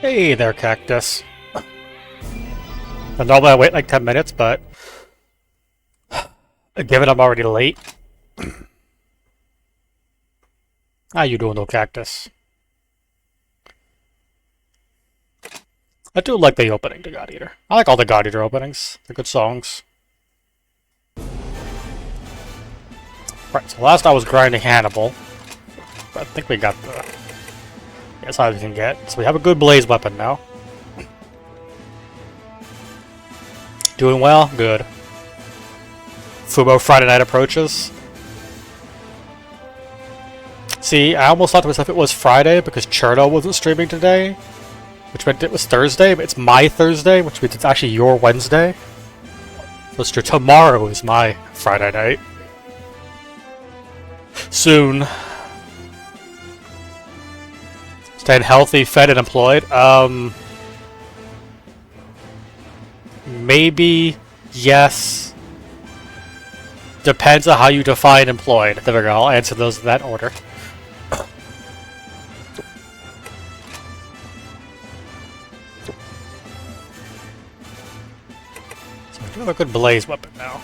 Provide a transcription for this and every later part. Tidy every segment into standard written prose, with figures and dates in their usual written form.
Hey there, Cactus. And normally I wait like 10 minutes, but given I'm already late. How you doing, though, Cactus? I do like the opening to God Eater. I like all the God Eater openings. They're good songs. Right, so last I was grinding Hannibal. But I think we got the... That's how we can get. So we have a good blaze weapon now. Doing well? Good. Fubo Friday night approaches. See, I almost thought to myself it was Friday because Cherno wasn't streaming today. Which meant it was Thursday, but it's my Thursday, which means it's actually your Wednesday. So it's true, tomorrow is my Friday night. Soon. Staying healthy, fed, and employed. Maybe, yes. Depends on how you define employed. There we go, I'll answer those in that order. So we do have a good blaze weapon now.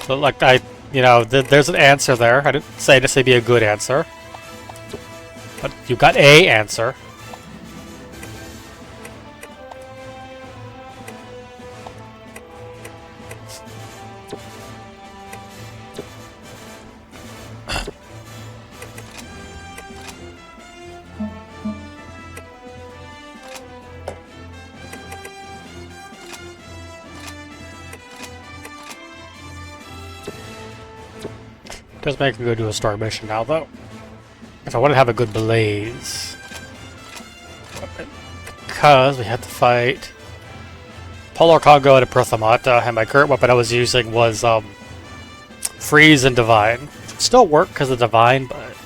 So like there's an answer there. I didn't say this would be a good answer. But you got a answer. Does make a go do a story mission now, though. If I want to have a good blaze. Because we had to fight Polar Congo and a Prothamata, and my current weapon I was using was Freeze and Divine. Which would still work because of Divine, but...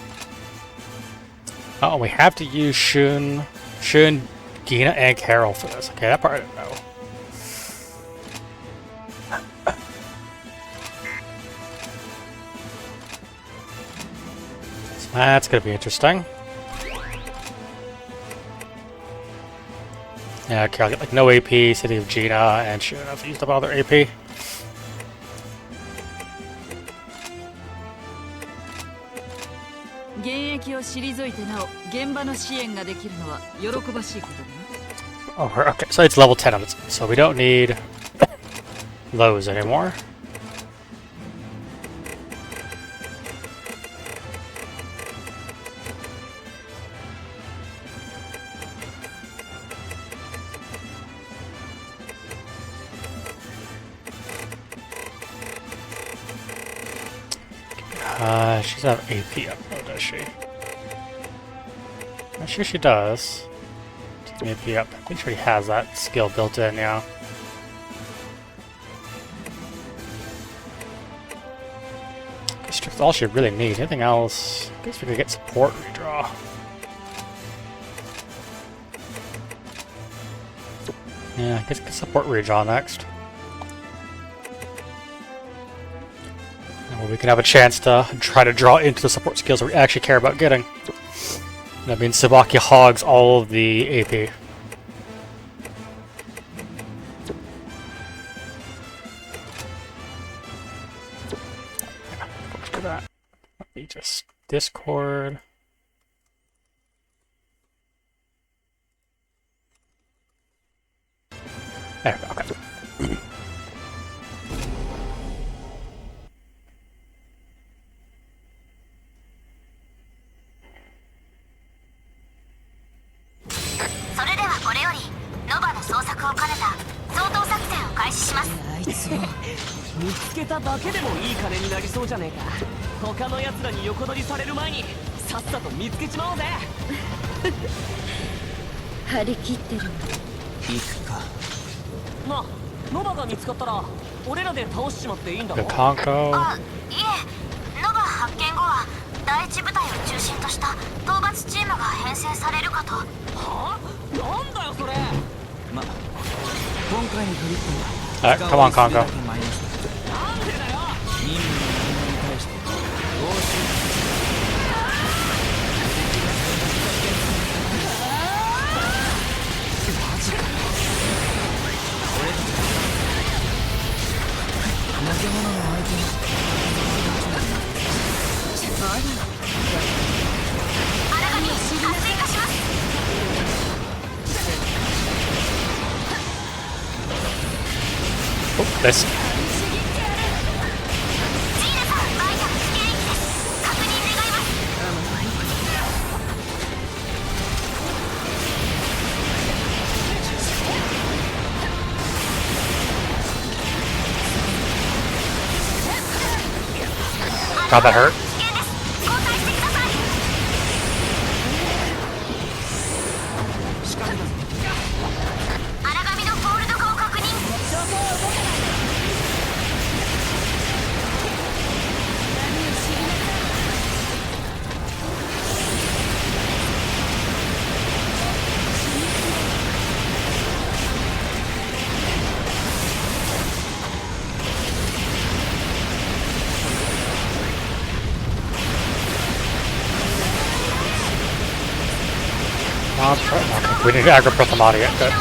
Oh, we have to use Shun, Gina, and Carol for this. Okay, that part I didn't know. That's gonna be interesting. Yeah, okay, I'll get like no AP, City of Gina, and should have used up all their AP. Oh, okay, so it's level 10 of it, so we don't need those anymore. She doesn't have AP up, though, does she? I'm sure she does. AP up. I'm pretty sure he has that skill built in, yeah. That's all she really needs. Anything else? I guess we could get support redraw. Yeah, I guess get support redraw next. We can have a chance to try to draw into the support skills that we actually care about getting. That means Tsubaki hogs all of the AP. Look at that. Let me just Discord. There we go, okay. The Congo. Alright, come on, Congo. Missed. God, that hurt. Okay, we need to aggro Prothamata yet, good.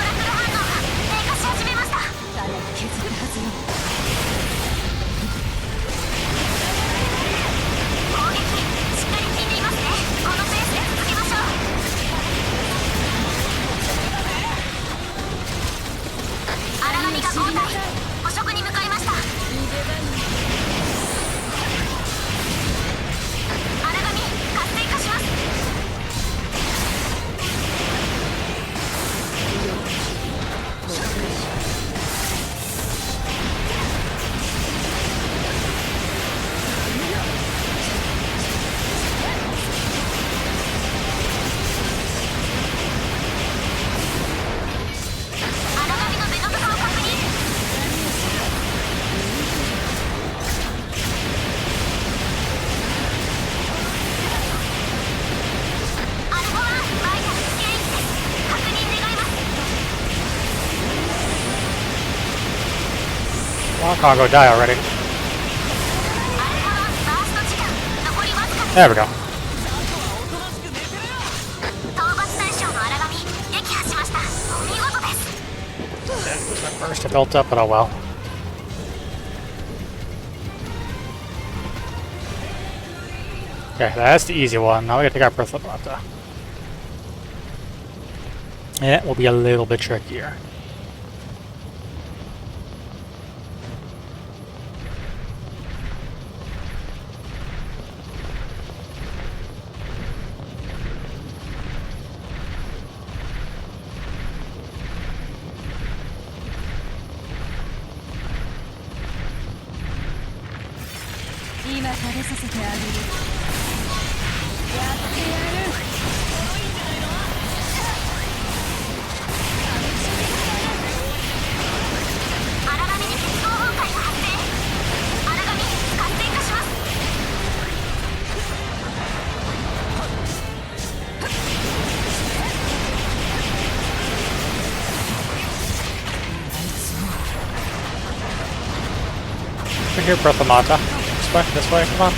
Congo, die already. There we go. First it built up, but oh well. Okay, that's the easy one. Now we gotta take our Prothamata. Yeah, it will be a little bit trickier. Over here, Prothamata. This way, come on.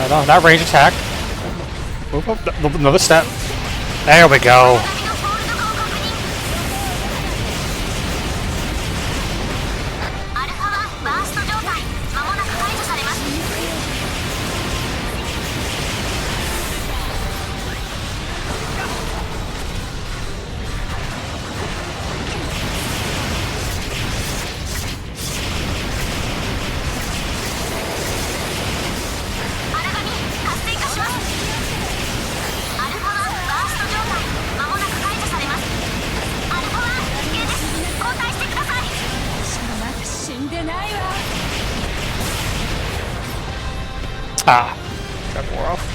No, not range attack. Move up, another step. There we go. Ah, that wore off.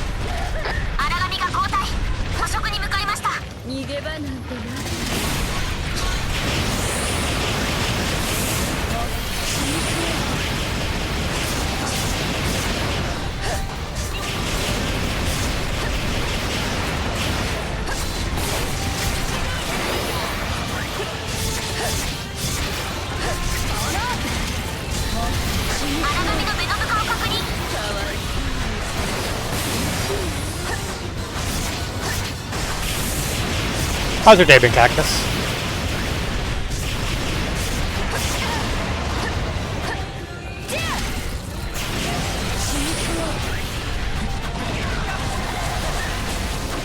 How's your day been, Cactus?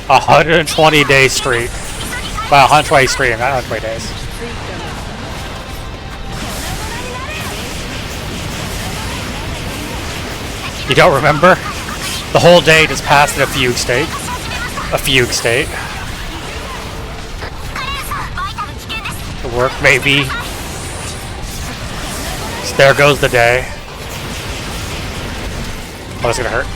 A 120-day streak. Wow, 120 streak, not 120 days. You don't remember? The whole day just passed in a fugue state. A fugue state. To work, maybe. So there goes the day. Oh, that's gonna hurt.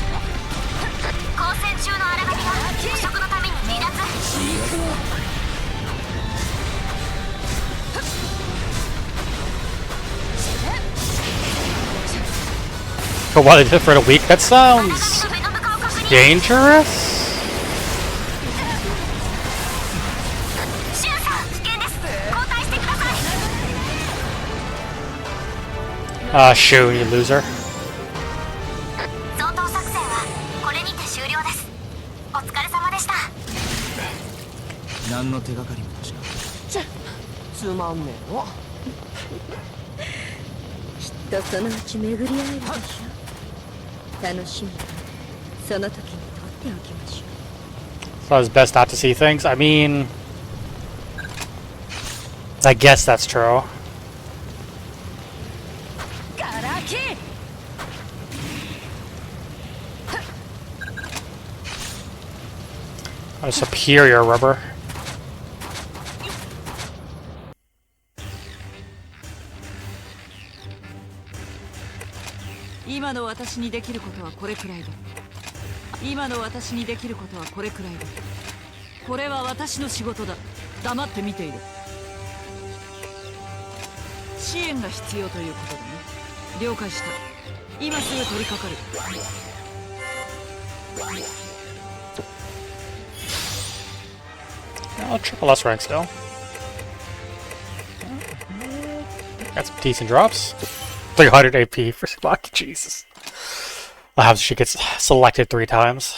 For what they did for a week? That sounds dangerous. Ah, shoot, you loser. 何の手がかりもなしか。つまんねえの。きっとそのうち巡り会えるでしょ。楽しみだ。その時に取っておきましょう。 So it's best not to see things. I mean, I guess that's true. A superior rubber. 今の私にできることはこれくらいだ。今の私にできることはこれくらいだ。これは私の仕事だ。黙って見ている。支援が必要ということだね。了解した。今すぐ取り掛かる。Oh, triple S rank still. Got some decent drops. 300 AP for Lucky, Jesus. I hope she gets selected 3 times.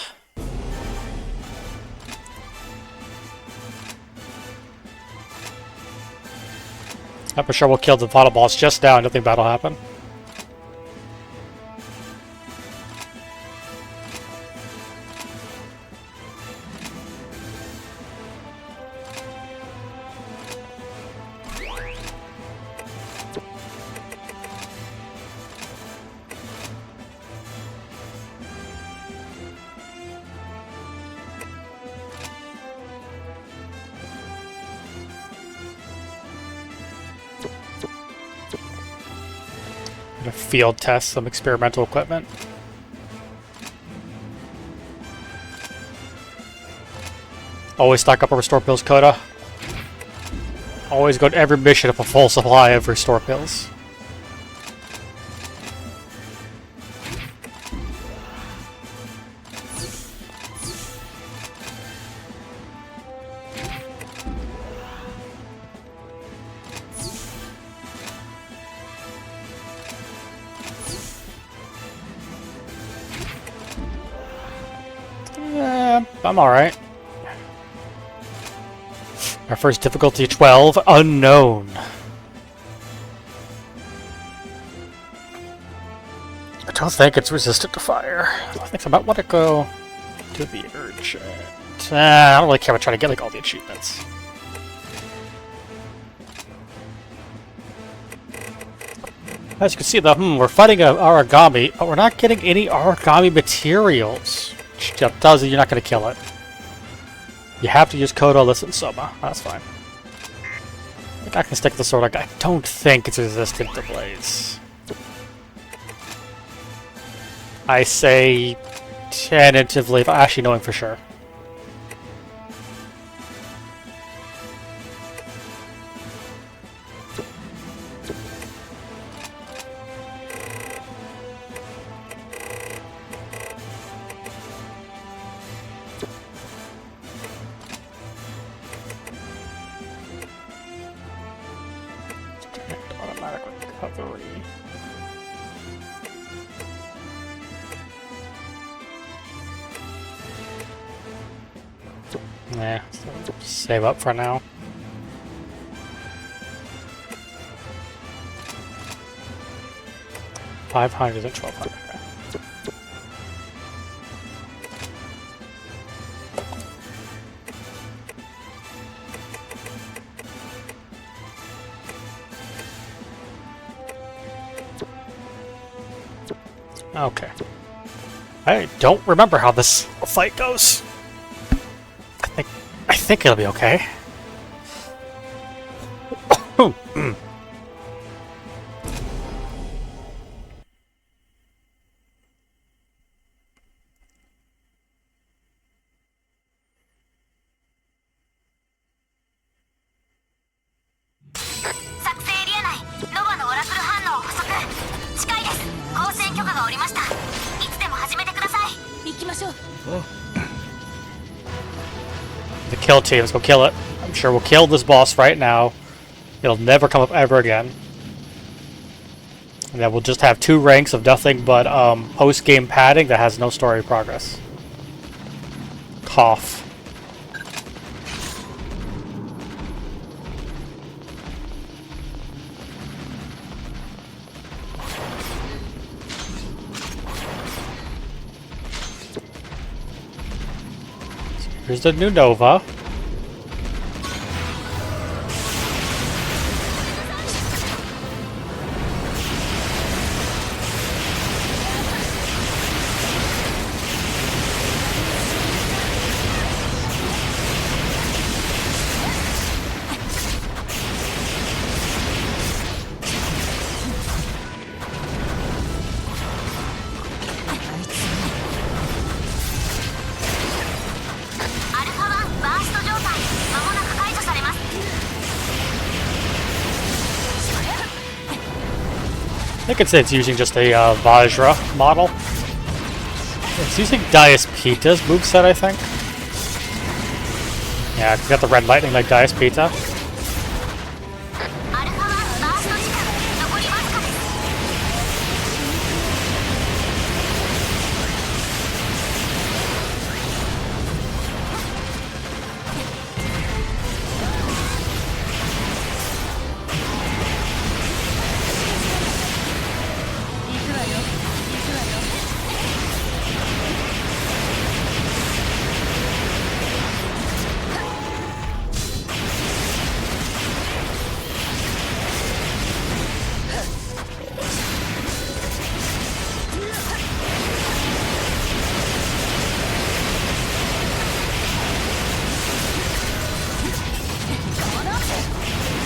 I'm for sure we'll kill the final boss just now and nothing bad will happen. Gonna field test some experimental equipment. Always stock up on restore pills, Coda. Always go to every mission with a full supply of restore pills. I'm alright. Our first difficulty 12, unknown. I don't think it's resistant to fire. I think I might want to go to the urgent. I don't really care about trying to get like all the achievements. As you can see, though, we're fighting an origami, but we're not getting any origami materials. That tells you you're not going to kill it. You have to use Kodo, listen, Soma. That's fine. I think I can stick with the sword. I don't think it's resistant to blaze. I say tentatively, but actually knowing for sure. Automatic recovery. Nah, so save up for now. $500 and $1,200. Okay. I don't remember how this fight goes. I think it'll be okay. The kill team, let's go kill it. I'm sure we'll kill this boss right now. It'll never come up ever again. And then we'll just have 2 ranks of nothing but post-game padding that has no story progress. Cough. Here's the new Nova. I think it's using just a Vajra model. It's using Diaspita's moveset, I think. Yeah, it's got the red lightning like Diaspita.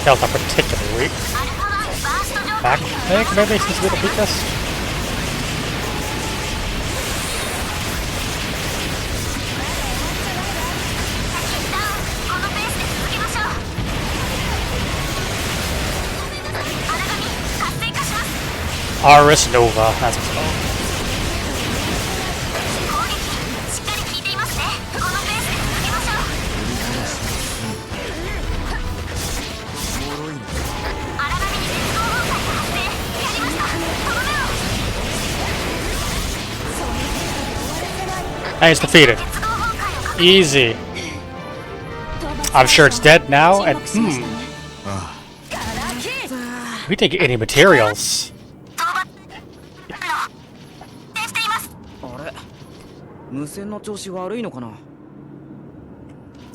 Health are particularly weak. Back, I think maybe since we don't beat this. Aris Nova, that's what's called. And it's defeated. Easy. I'm sure it's dead now, and we didn't get any materials.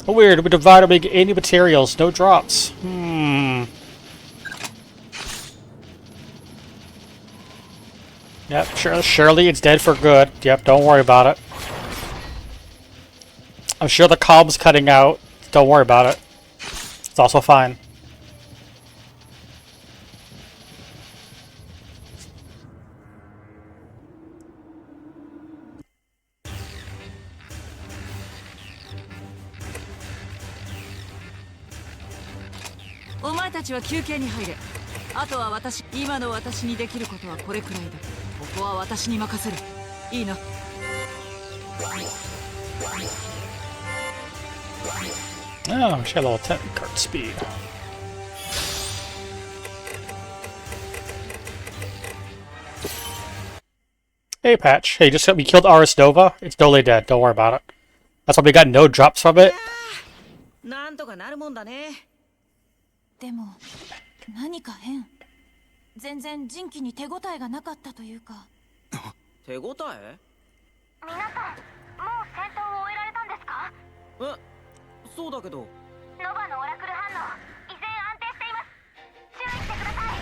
Oh, weird, we divided, we get any materials, no drops. Yep, surely it's dead for good. Yep, don't worry about it. I'm sure the cobb's cutting out. Don't worry about it. It's also fine. Oh, she got a little cart speed. Hey, Patch. Hey, we killed Aris Nova. It's totally dead. Don't worry about it. That's why we got no drops from it. でも何か変。全然人気に手応えがなかったというか。手応え？皆さん、もう戦闘を終えられたんですか？え、そうだけど。ノバのオラクル反応、依然安定しています。注意してください。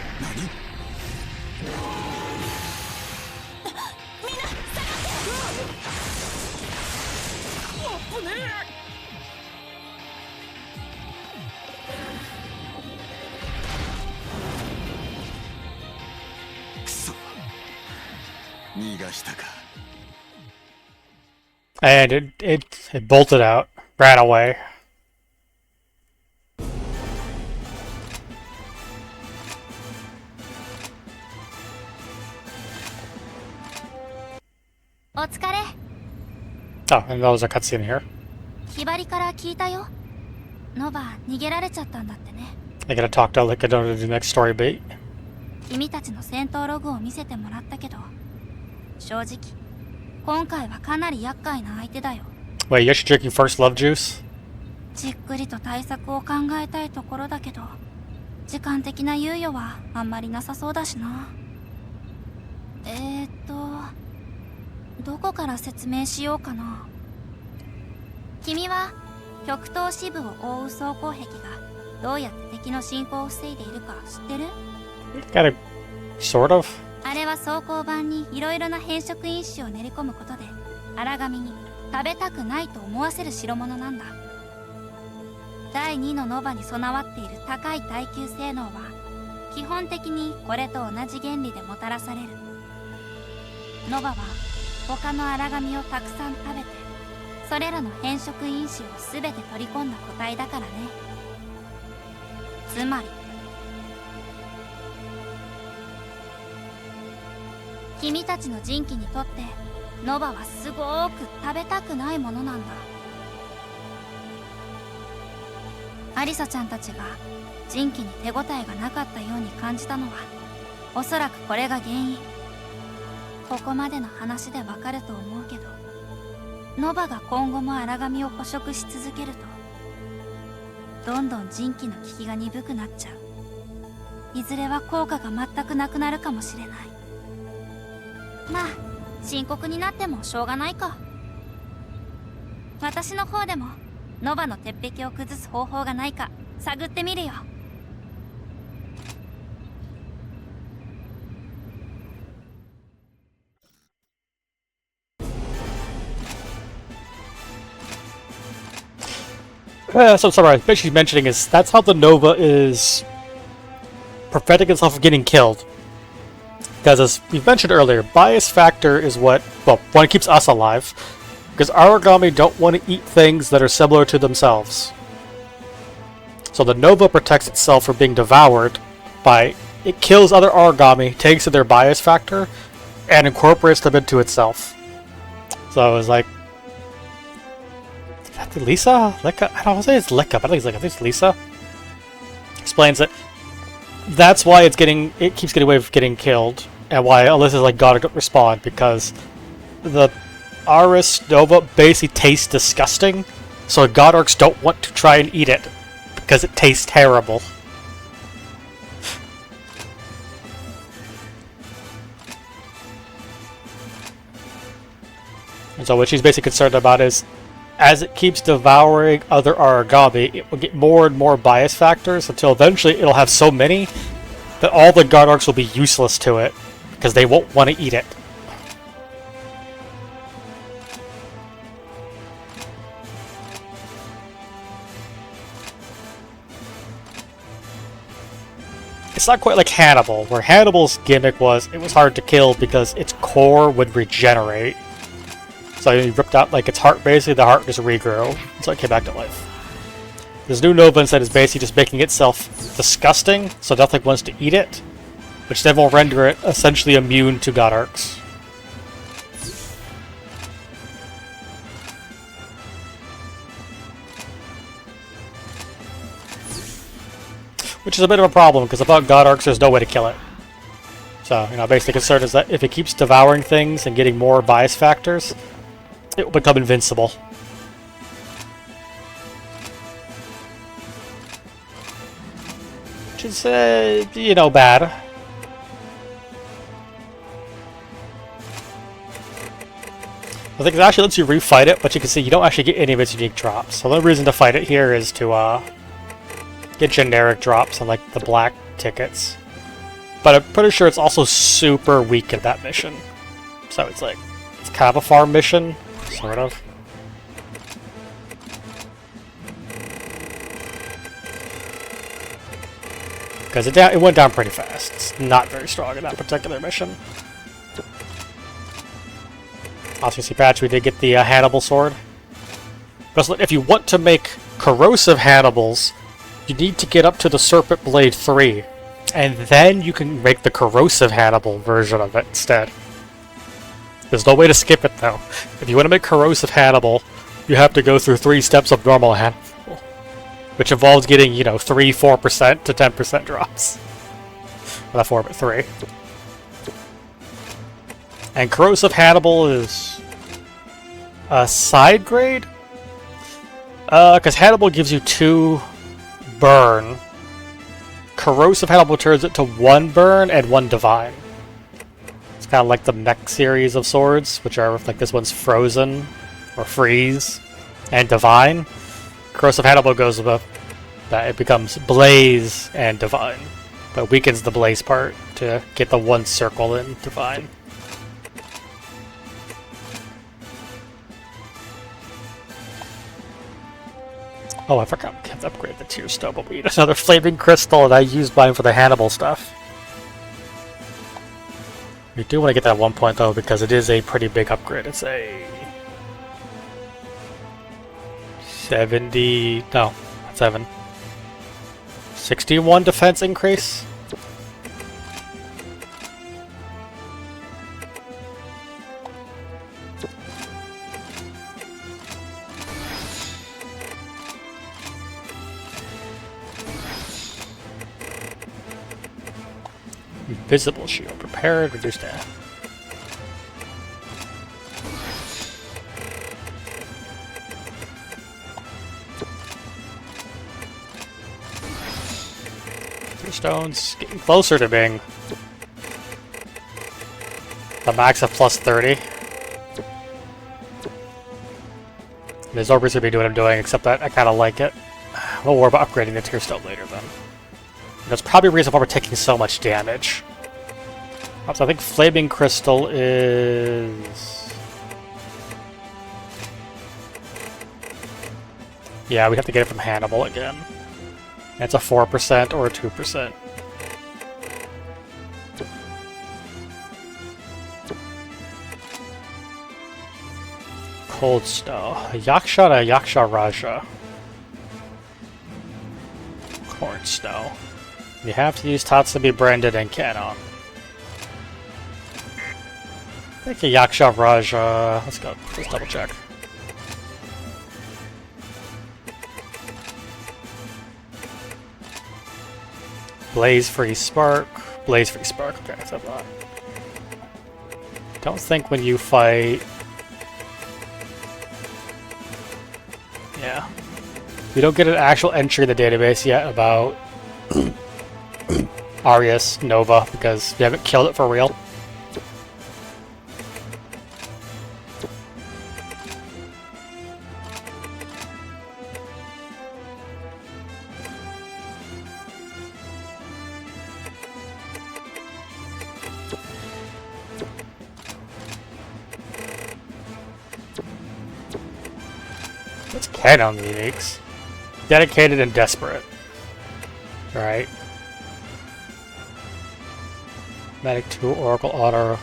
みんな下がって。And it bolted out, ran away. お疲れ。 Oh, and that was a cutscene here. ひばりから聞いたよ。ノバ逃げられちゃったんだってね。 I gotta talk to like I don't know the next story beat. 君たちの戦闘ログを見せてもらったけど、正直今回はかなり厄介な相手だよ。 Wait, you're actually drinking first love juice? じっくりと対策を考えたいところだけど、時間的な猶予はあんまりなさそうだしな。どこから説明しようかな。君は極東支部を覆う装甲壁がどうやって敵の進行を防いでいるか知ってる？ Kinda, sort of. あれは装甲板にいろいろな変色因子を練り込むことで荒神に食べたくないと思わせる代物なんだ。第2のノバに備わっている高い耐久性能は基本的にこれと同じ原理でもたらされる。ノバは他の荒神をたくさん食べてそれらの変色因子を全て取り込んだ個体だからね。つまり君たちの人機にとってノバはすごーく食べたくないものなんだ。アリサちゃんたちが人機に手応えがなかったように感じたのはおそらくこれが原因。ここまでの話でわかると思うけど、ノバが今後も荒神を捕食し続けるとどんどん人機の効きが鈍くなっちゃう。いずれは効果が全くなくなるかもしれない。まあ深刻になってもしょうがないか。私の方でもノバの鉄壁を崩す方法がないか探ってみるよ。So sorry, what she's mentioning is that's how the Nova is preventing itself from getting killed. Because as we've mentioned earlier, bias factor is what keeps us alive. Because origami don't want to eat things that are similar to themselves. So the Nova protects itself from being devoured by it kills other origami, takes their bias factor, and incorporates them into itself. So it was like Lisa? Leka? I don't say it's Leka, but I think it's Lisa. Explains it. That's why it keeps getting away from getting killed, and why Alyssa's like gotta respond, because the Aris Nova basically tastes disgusting, so God Orcs don't want to try and eat it, because it tastes terrible. And so what she's basically concerned about is as it keeps devouring other origami, it will get more and more bias factors until eventually it'll have so many that all the guard arcs will be useless to it because they won't want to eat it. It's not quite like Hannibal, where Hannibal's gimmick was it was hard to kill because its core would regenerate. So he ripped out like its heart, basically the heart just regrew, so it came back to life. This new Nova instead is basically just making itself disgusting, so nothing wants to eat it, which then will render it essentially immune to God Arcs. Which is a bit of a problem, because without God Arcs there's no way to kill it. So, basically the concern is that if it keeps devouring things and getting more bias factors, it will become invincible. Which is, bad. I think it actually lets you refight it, but you can see you don't actually get any of its unique drops. So the only reason to fight it here is to get generic drops on like the black tickets. But I'm pretty sure it's also super weak at that mission. So it's like, it's kind of a farm mission. Sort of. Because it went down pretty fast. It's not very strong in that particular mission. Obviously, patch, we did get the Hannibal sword. Because if you want to make corrosive Hannibals, you need to get up to the Serpent Blade 3. And then you can make the corrosive Hannibal version of it instead. There's no way to skip it though. If you want to make corrosive Hannibal, you have to go through 3 steps of normal Hannibal. Which involves getting, 3-4% to 10% drops. Well, not 4, but 3. And corrosive Hannibal is a side grade? Because Hannibal gives you 2 burn. Corrosive Hannibal turns it to 1 burn and 1 divine. It's kind of like the mech series of swords, which are like this one's frozen, or freeze, and divine. Corrosive Hannibal goes with that, it becomes blaze and divine, but weakens the blaze part to get the 1 circle in divine. Oh, I forgot we have to upgrade the tier stone, but we need another flaming crystal, and I used mine for the Hannibal stuff. We do want to get that at 1 point though, because it is a pretty big upgrade. It's a 61 defense increase. Invisible shield. Prepared. Reduce that. Three stones. Getting closer to being the max of plus 30. There's no reason to be doing what I'm doing, except that I kind of like it. We'll worry about upgrading the tier stone later then. That's probably a reason why we're taking so much damage. So I think Flaming Crystal is... Yeah, we have to get it from Hannibal again. And it's a 4% or a 2%. Cold Snow. A Yaksha and a Yaksha Raja. Corn Snow. You have to use Tatsumi Branded and Canon. I think a Yaksha Raja. Let's go. Let's double check. Blaze Free Spark. Blaze Free Spark. Okay, that's a lot. Don't think when you fight. Yeah. We don't get an actual entry in the database yet about Arius Nova because we haven't killed it for real. Let's Canon the uniques. Dedicated and Desperate. Right. Medic 2, Oracle Otter.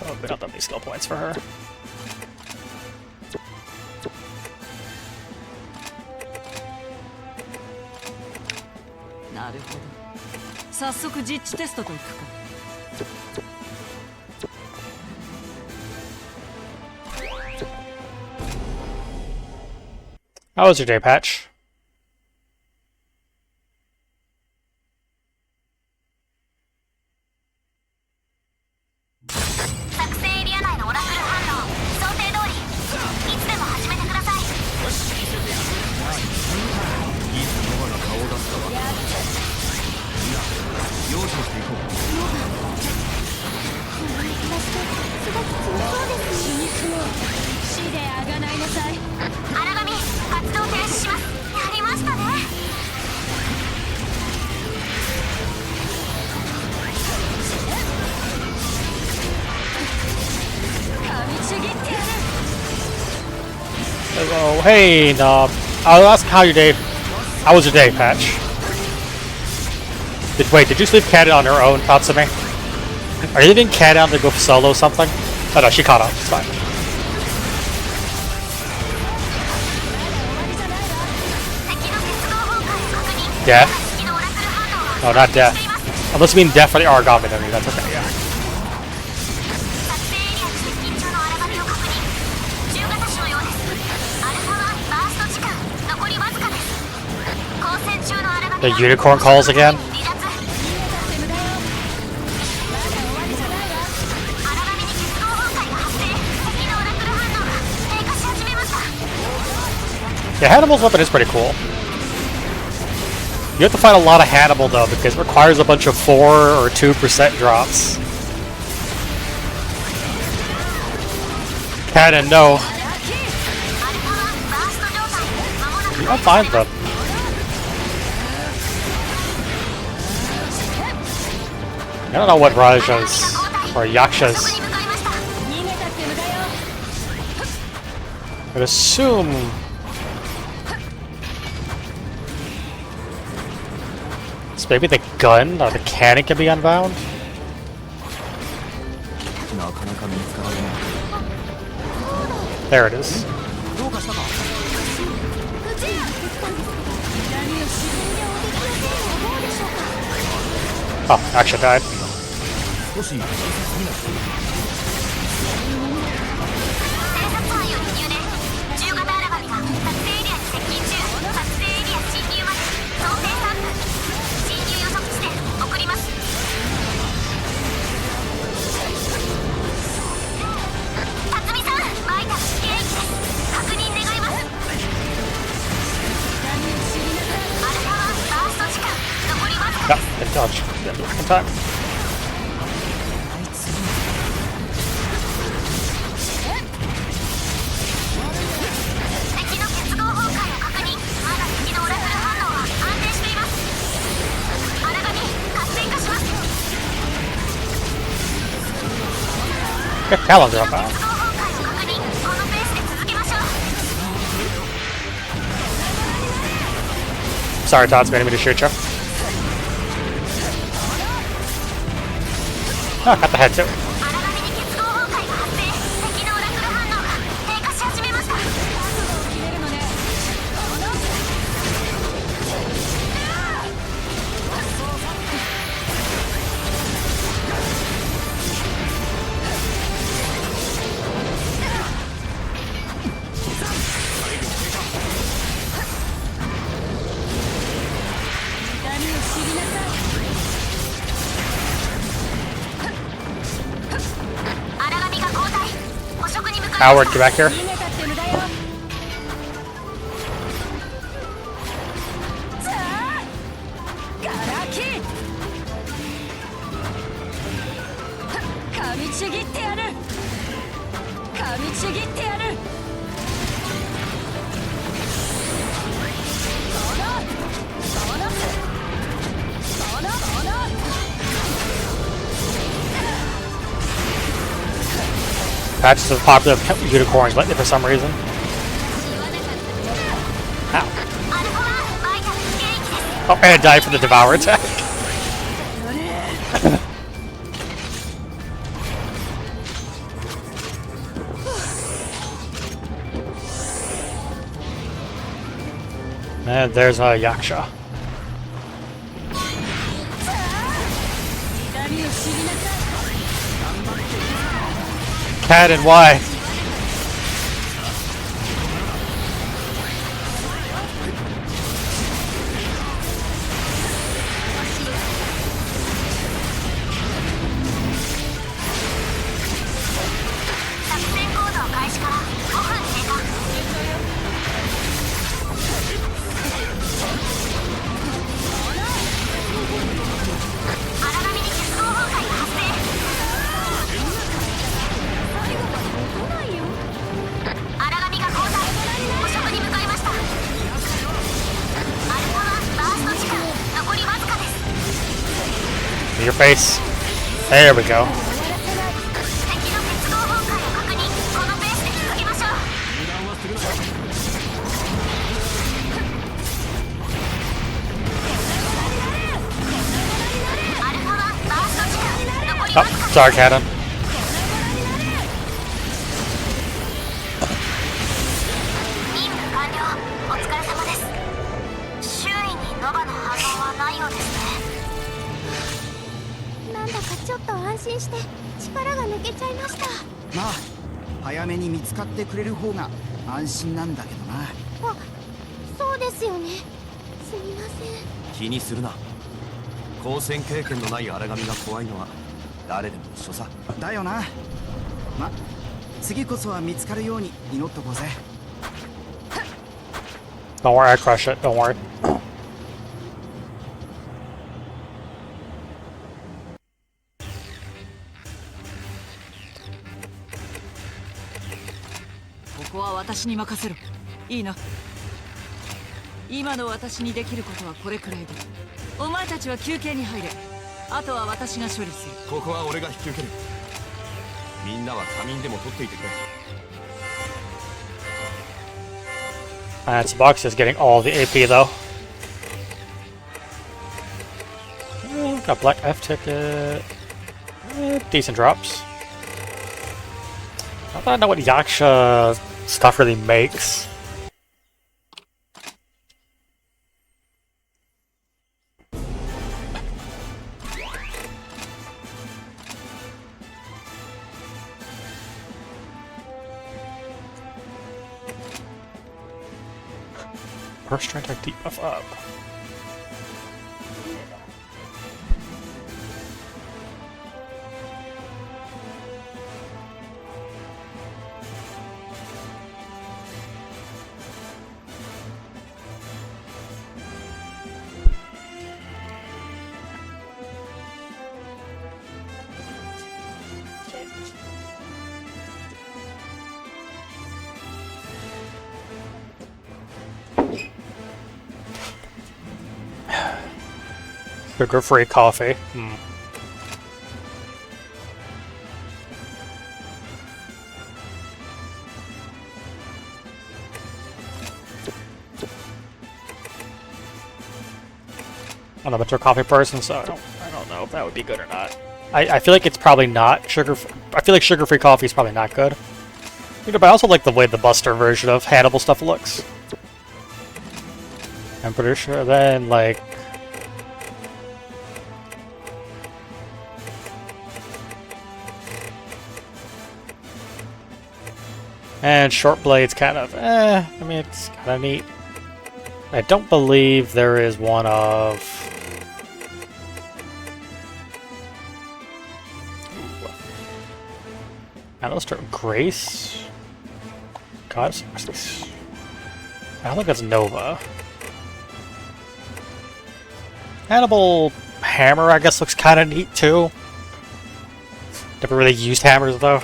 Oh, we don't have any skill points for her. How was your day, Patch? Oh, hey, Knob. I'll ask how your day. How was your day, Patch? Wait, did you leave Cat on her own, Tatsumi? Are you leaving Cat out to go solo something? Oh no, she caught up. It's fine. Death? No, not death. Unless you mean death for the origami, then that's okay, yeah. The unicorn calls again? Yeah, Hannibal's weapon is pretty cool. You have to fight a lot of Hannibal though, because it requires a bunch of 4 or 2% drops. Cannon, no. I'll find them. I don't know what Rajas or Yakshas. I'd assume. So maybe the gun or the cannon can be unbound? There it is. Oh, actually died. Yep, it dodged. Back in time. Get Talon drop out. Sorry, Todd's meaning me to shoot you. Oh, got the head too. Howard, get back here. Patches of popular unicorns lately for some reason. Ow. Oh, and it died for the Devour attack. And there's a Yaksha. Cat and why? Your face. There we go. Oh, sorry, Cannon. ノバの反応はないようですね。なんだかちょっと安心して力が抜けちゃいました。まあ早めに見つかってくれる方が安心なんだけどな。あ、そうですよね。すみません。気にするな。交戦経験のない荒神が怖いのは誰でも一緒さ。だよな。ま、次こそは見つかるように祈っとこうぜ。 Don't worry, I crush it. Don't worry. ここは私に任せろ。いいな。今の私にできることはこれくらいだ。お前たちは休憩に入れ。あとは私が処理する。ここは俺が引き受ける。みんなは仮眠でも取っていてくれ。 And this box is getting all the AP though. Got black F ticket. Decent drops. Not that I know what Yaksha stuff really makes. First strength attack debuff up. Sugar-free coffee. I'm a mature coffee person, so I don't know if that would be good or not. I feel like it's probably not sugar. I feel like sugar-free coffee is probably not good. You know, but I also like the way the Buster version of Hannibal stuff looks. I'm pretty sure then, like... And short blade's kind of, I mean, it's kind of neat. I don't believe there is one of... Now let's start with Grace. Goddess Mercy. I don't think that's Nova. Hannibal Hammer, I guess, looks kind of neat too. Never really used hammers though.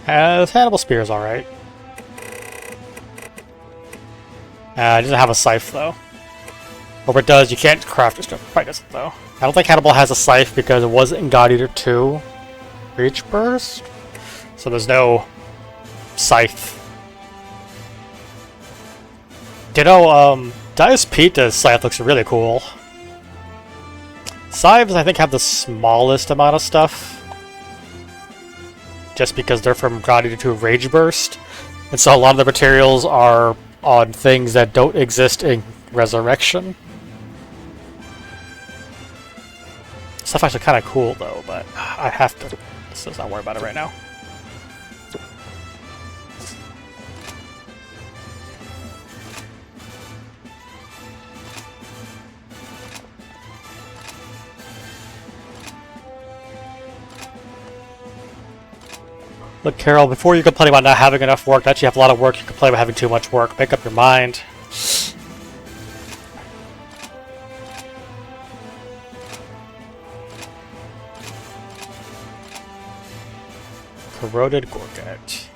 Hannibal Spear is alright. It doesn't have a scythe though. Or if it does, you can't craft it. Probably doesn't though. I don't think Hannibal has a scythe because it wasn't in God Eater 2 Reach Burst. So there's no scythe. You know, Dias Pita's scythe looks really cool. Scythes, I think, have the smallest amount of stuff. Just because they're from God Eater 2 Rage Burst. And so a lot of the materials are on things that don't exist in Resurrection. Stuff actually kind of cool though, but I have to. So let's not worry about it right now. Look, Carol, before you complain about not having enough work, actually have a lot of work, you complain about having too much work. Make up your mind. Corroded Gorget.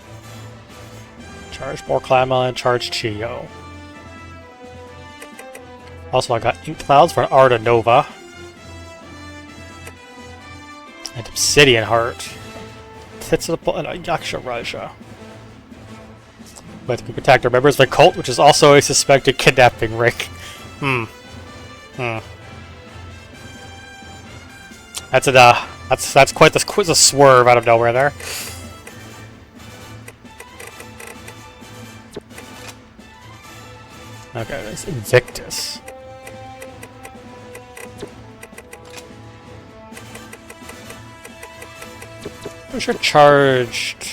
Charge more Clamma and charge Chio. Also, I got Ink Clouds for an Arda Nova. And Obsidian Heart. Hits of the and a Yaksha Raja. But we attacked our members of the cult, which is also a suspected kidnapping ring. That's a that's quite the swerve out of nowhere there. Okay, there's Invictus. I'm sure charged.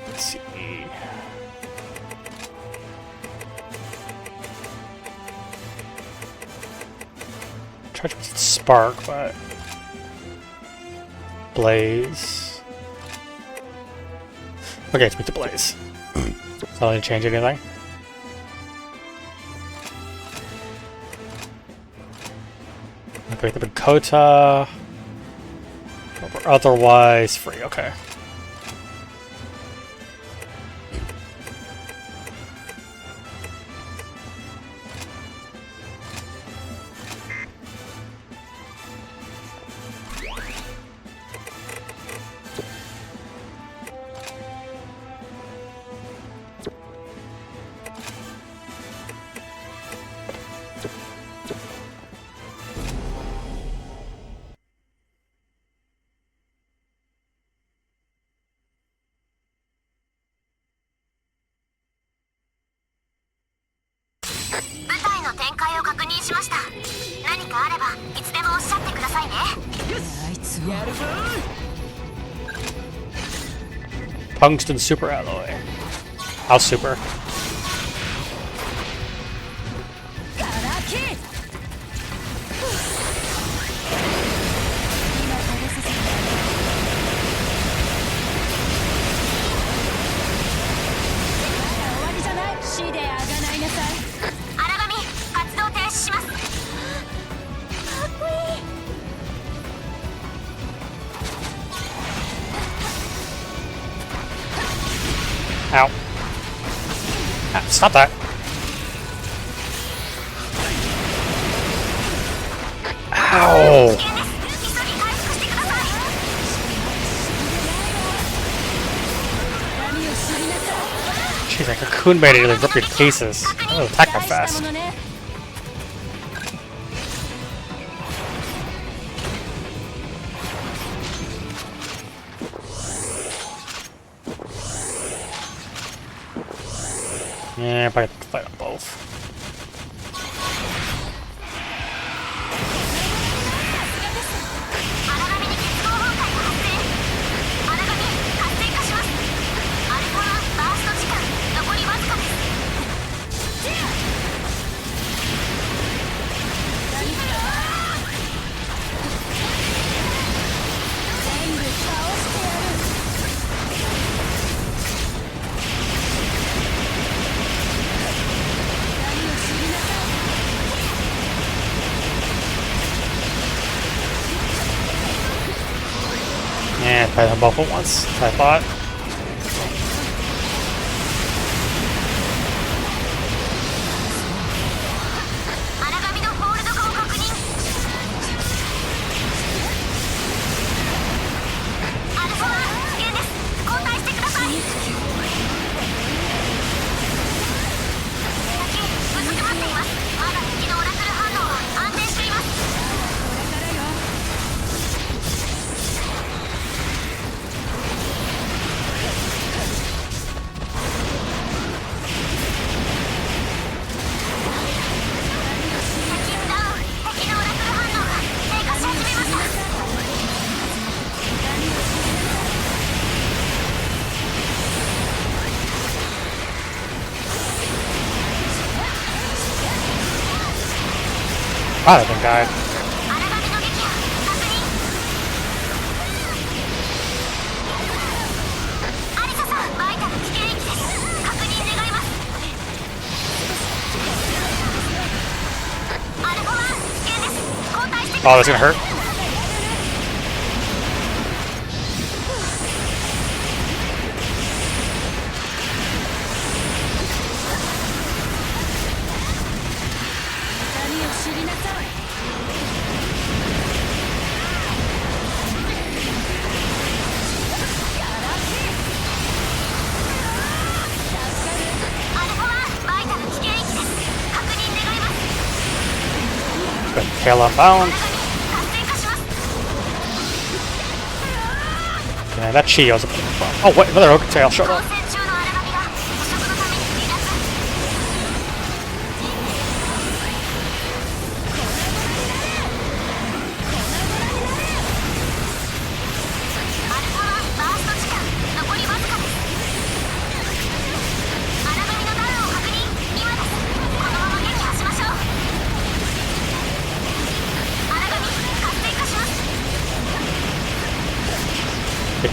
Let's see. Charged with Spark, but Blaze. Okay, let's make the Blaze. So I don't need to change anything. Okay, the Bakota. Otherwise free, okay. Tungsten super alloy. How super? Ow. Ah, stop that. Ow! Jeez, that cocoon made it really rip you to pieces. Oh, attack that fast. Yeah, probably have to fight on both. Yeah, fight on both at once, I thought. Ah, that thing died. Oh, that's gonna hurt. Tail unbound. Yeah, that Chio's a problem. Oh, wait, another Oak Tail showed up.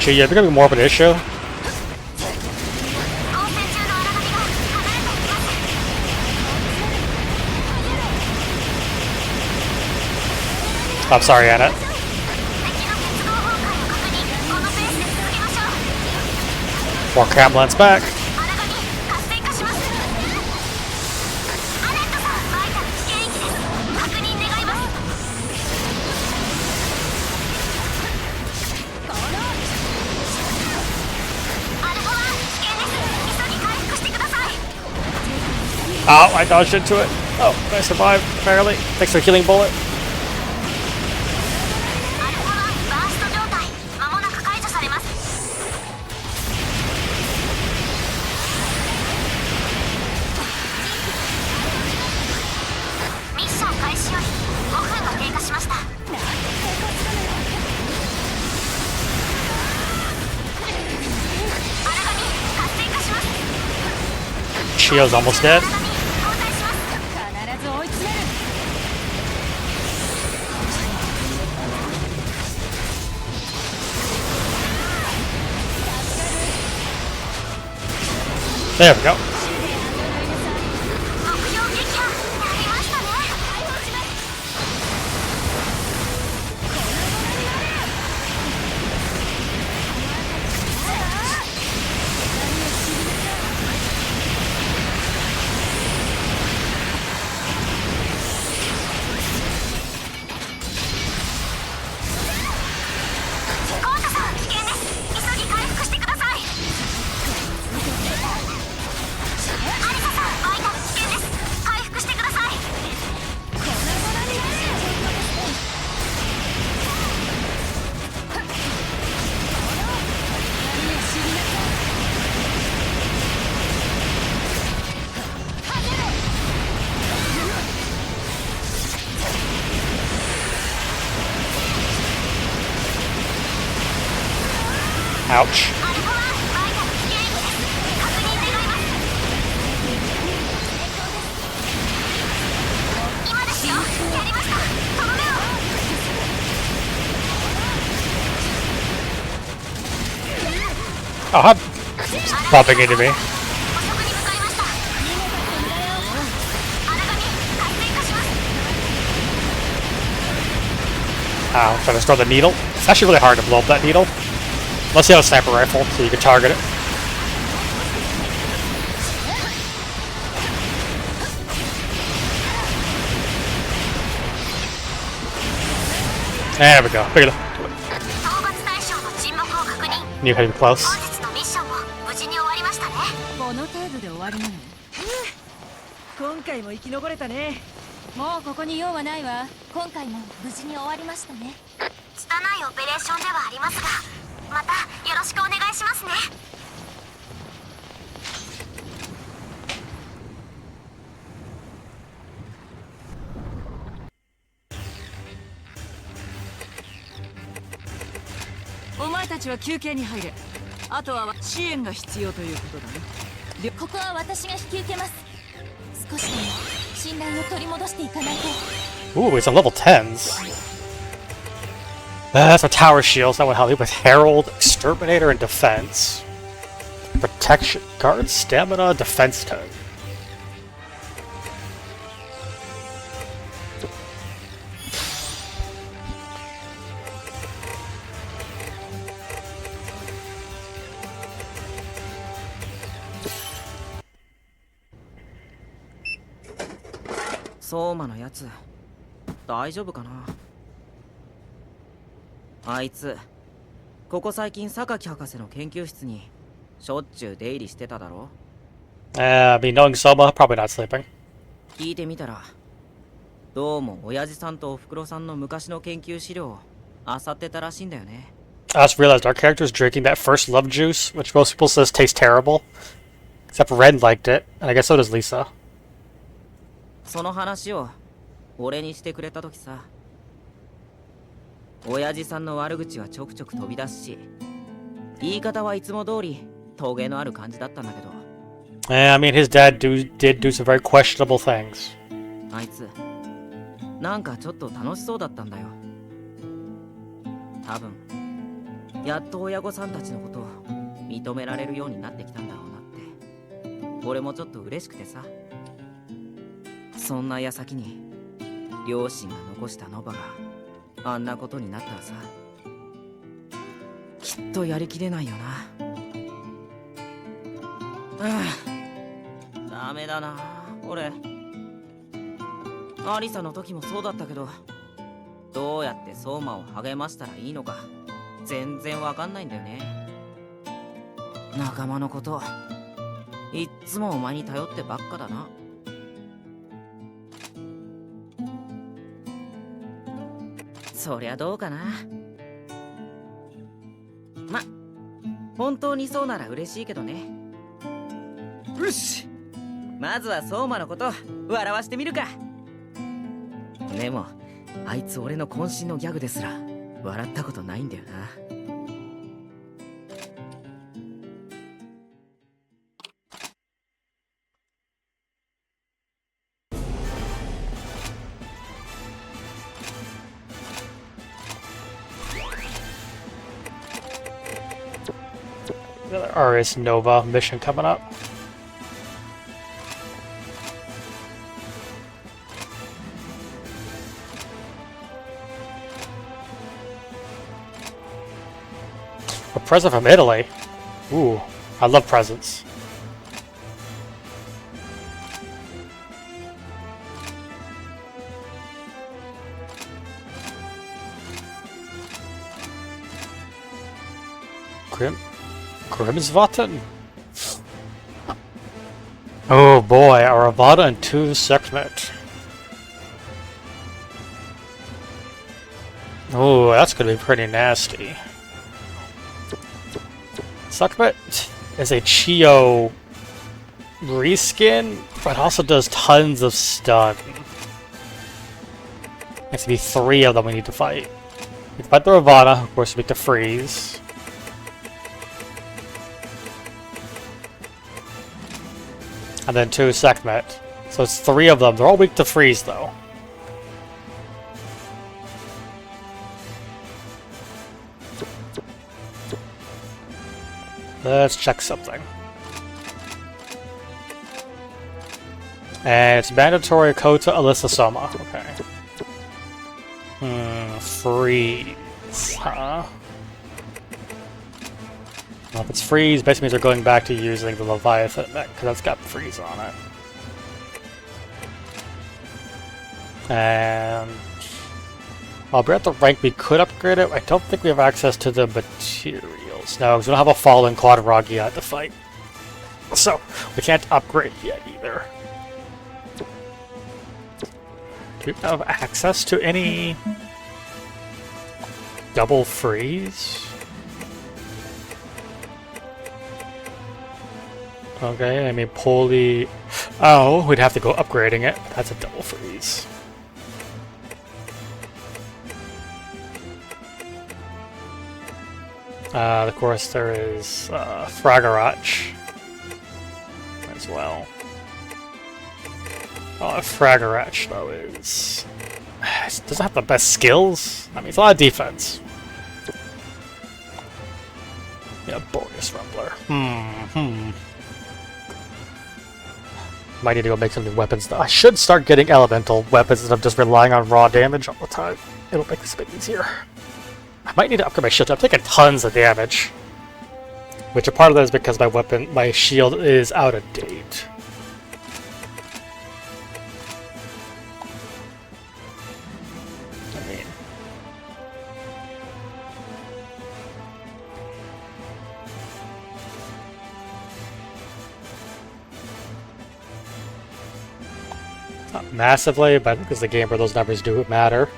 Gee, yeah, becoming more of an issue. I'm sorry, Anna. More Camlan's back. Oh, I dodged into it. Oh, I survived, barely. Thanks for the healing bullet. Shio's almost dead. There we go. Ouch. Oh, hi. Popping into me. Ow, trying to store the needle. It's actually really hard to blow up that needle. Unless you have a sniper rifle, so you can target it. There we go. Look at it. Knew how to be close. この程度で終わりなの？今回も生き残れたね。もうここに用はないわ。今回も無事に終わりましたね。拙いオペレーションではありますが、またよろしくお願いしますね。お前たちは休憩に入れ。あとは支援が必要ということだね。ここは私が引き受けます。少しでも信頼を取り戻していかないと。 Ooh, it's on level 10s. That's for tower shields. That would help me with Herald, Exterminator, and Defense. Protection, Guard, Stamina, Defense 10. Soma のやつ大丈夫かな。あいつここ最近榊博士の研究室にしょっちゅう出入りしてただろ。I mean, knowing Soma, probably not sleeping. 聞いてみたらどうも親父さんとおふくろさんの昔の研究資料を漁ってたらしいんだよね。I just realized our character's drinking that first love juice, which most people says tastes terrible. Except Ren liked it, and I guess so does Lisa. その話を俺にしてくれた時さ、親父さんの悪口はちょくちょく飛び出すし、言い方はいつも通りトゲのある感じだったんだけど。I mean, his dad did do some very questionable things. あいつなんかちょっと楽しそうだったんだよ。多分やっと親御さんたちのことを認められるようになってきたんだろうなって俺もちょっと嬉しくてさ。そんな矢先に両親が残したノバがあんなことになったらさ、きっとやりきれないよな。ダメだな俺。アリサの時もそうだったけど、どうやって相馬を励ましたらいいのか全然わかんないんだよね。仲間のこといっつもお前に頼ってばっかだな。そりゃどうかな。ま、本当にそうなら嬉しいけどね。よし、まずは相馬のこと笑わしてみるか。でもあいつ俺の渾身のギャグですら笑ったことないんだよな。RS Nova mission coming up. A present from Italy. Ooh, I love presents. Grimsvatten? Oh boy, a Ravada and 2 Sekhmet. Oh, that's gonna be pretty nasty. Sekhmet is a Chio reskin, but also does tons of stun. Needs to be 3 of them we need to fight. We fight the Ravana, of course we need to freeze. And then 2 Sekhmet. So it's 3 of them. They're all weak to freeze, though. Let's check something. And it's mandatory Kota Alyssa Soma. Okay. Freeze. Huh? Well, if it's freeze, basically means they're going back to using the Leviathan mech, because that's got freeze on it. And while we're at the rank we could upgrade it, I don't think we have access to the materials. No, because we don't have a fallen Quadrag yet to fight. So, we can't upgrade yet either. Do we have access to any double freeze? Okay, I mean, Poli... Oh, we'd have to go upgrading it. That's a double freeze. Of course, there is Fragarach as well. Oh, Fragarach, though, is... It doesn't have the best skills. I mean, it's a lot of defense. Yeah, Boreas Rumbler. Might need to go make some new weapons, though. I should start getting elemental weapons instead of just relying on raw damage all the time. It'll make this a bit easier. I might need to upgrade my shield. I'm taking tons of damage. Which a part of that is because my shield is out of date. I mean... Not massively, but because the game where those numbers do matter.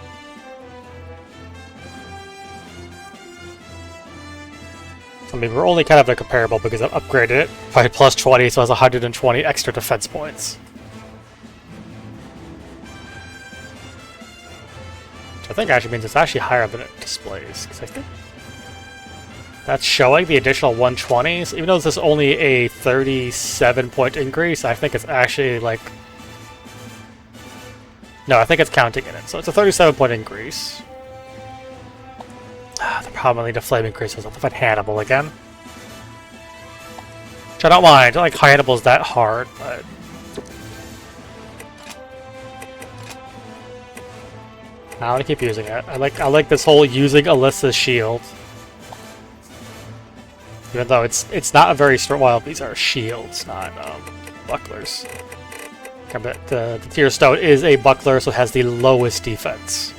I mean, we're only kind of comparable because I've upgraded it by plus 20, so it has 120 extra defense points. Which I think actually means it's actually higher than it displays, because I think that's showing the additional 120s. Even though this is only a 37-point increase, I think it's actually like... No, I think it's counting in it, so it's a 37-point increase. The problem will lead to flaming crystals. I'll fight Hannibal again. Which I don't mind. I don't like Hannibal's that hard, but... I want to keep using it. I like this whole using Alyssa's shield. Even though it's not a very strong. Well, these are shields, not bucklers. But the Tear Stone is a buckler, so it has the lowest defense.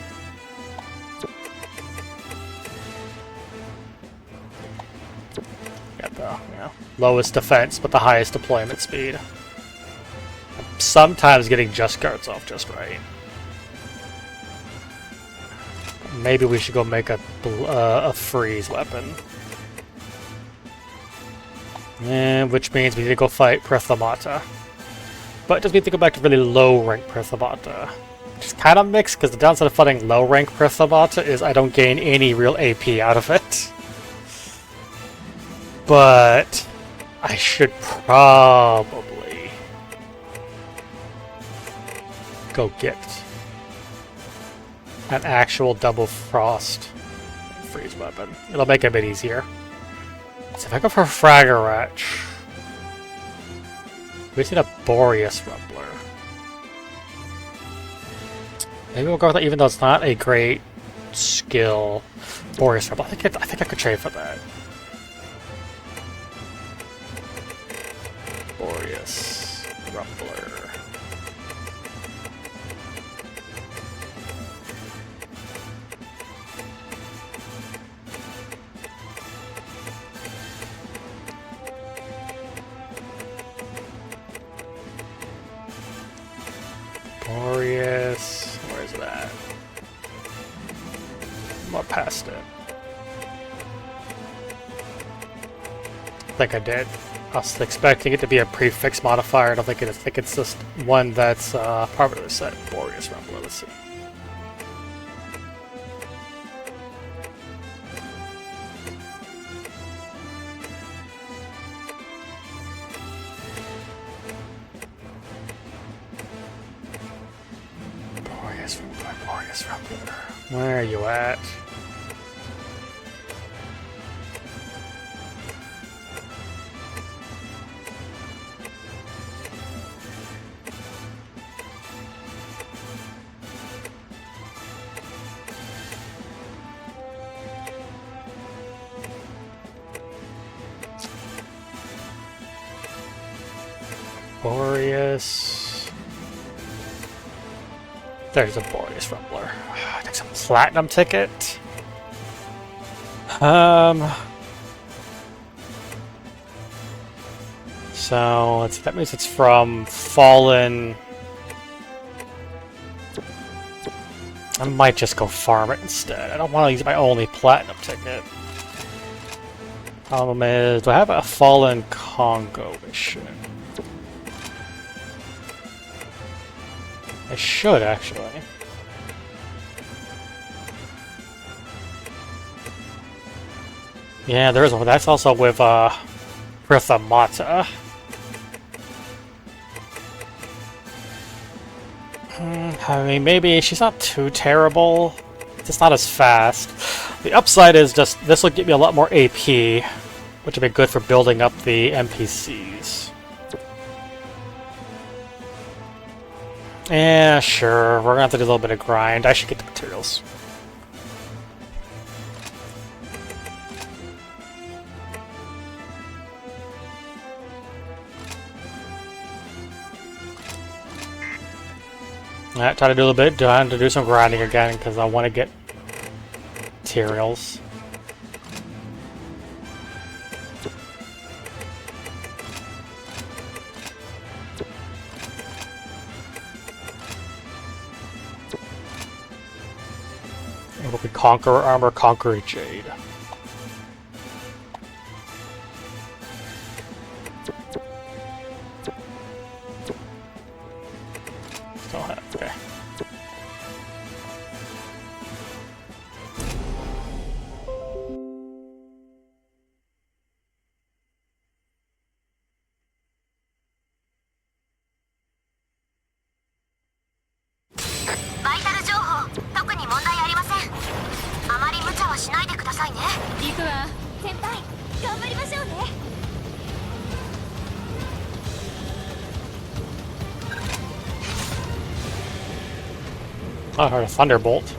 Got the lowest defense, but the highest deployment speed. Sometimes getting just guards off just right. Maybe we should go make a freeze weapon. And which means we need to go fight Prothamata. But it does mean to go back to really low rank Prothamata. Which is kind of mixed, because the downside of fighting low rank Prothamata is I don't gain any real AP out of it. But I should probably go get an actual double frost freeze weapon. It'll make it a bit easier. So if I go for Fragorach, we just need a Boreas Rumbler. Maybe we'll go with that, even though it's not a great skill. Boreas Rumbler. I think I could trade for that. Boreas Rumbler. Boreas, where is it at? I'm up past it. I think I did. I was expecting it to be a prefix modifier. I don't think it is. I think it's just one that's part of the set. Boreas Rumbler, let's see. Boreas Rumbler. Where are you at? Boreas. There's a Boreas Rumbler. Take some platinum ticket. So let's see, that means it's from Fallen. I might just go farm it instead. I don't want to use my only platinum ticket. Problem is, do I have a Fallen Congo mission? I should, actually. Yeah, there is one. That's also with Prothamata. I mean, maybe she's not too terrible. It's not as fast. The upside is just this will give me a lot more AP, which will be good for building up the NPCs. Yeah, sure. We're gonna have to do a little bit of grind. I should get the materials. Alright, try to do a little bit. Time to do some grinding again because I want to get materials. It will be Conqueror Armor, Conqueror Jade. Still have, okay.バイタル情報特に問題ありません。あまり無茶はしないでください。I heard a thunderbolt.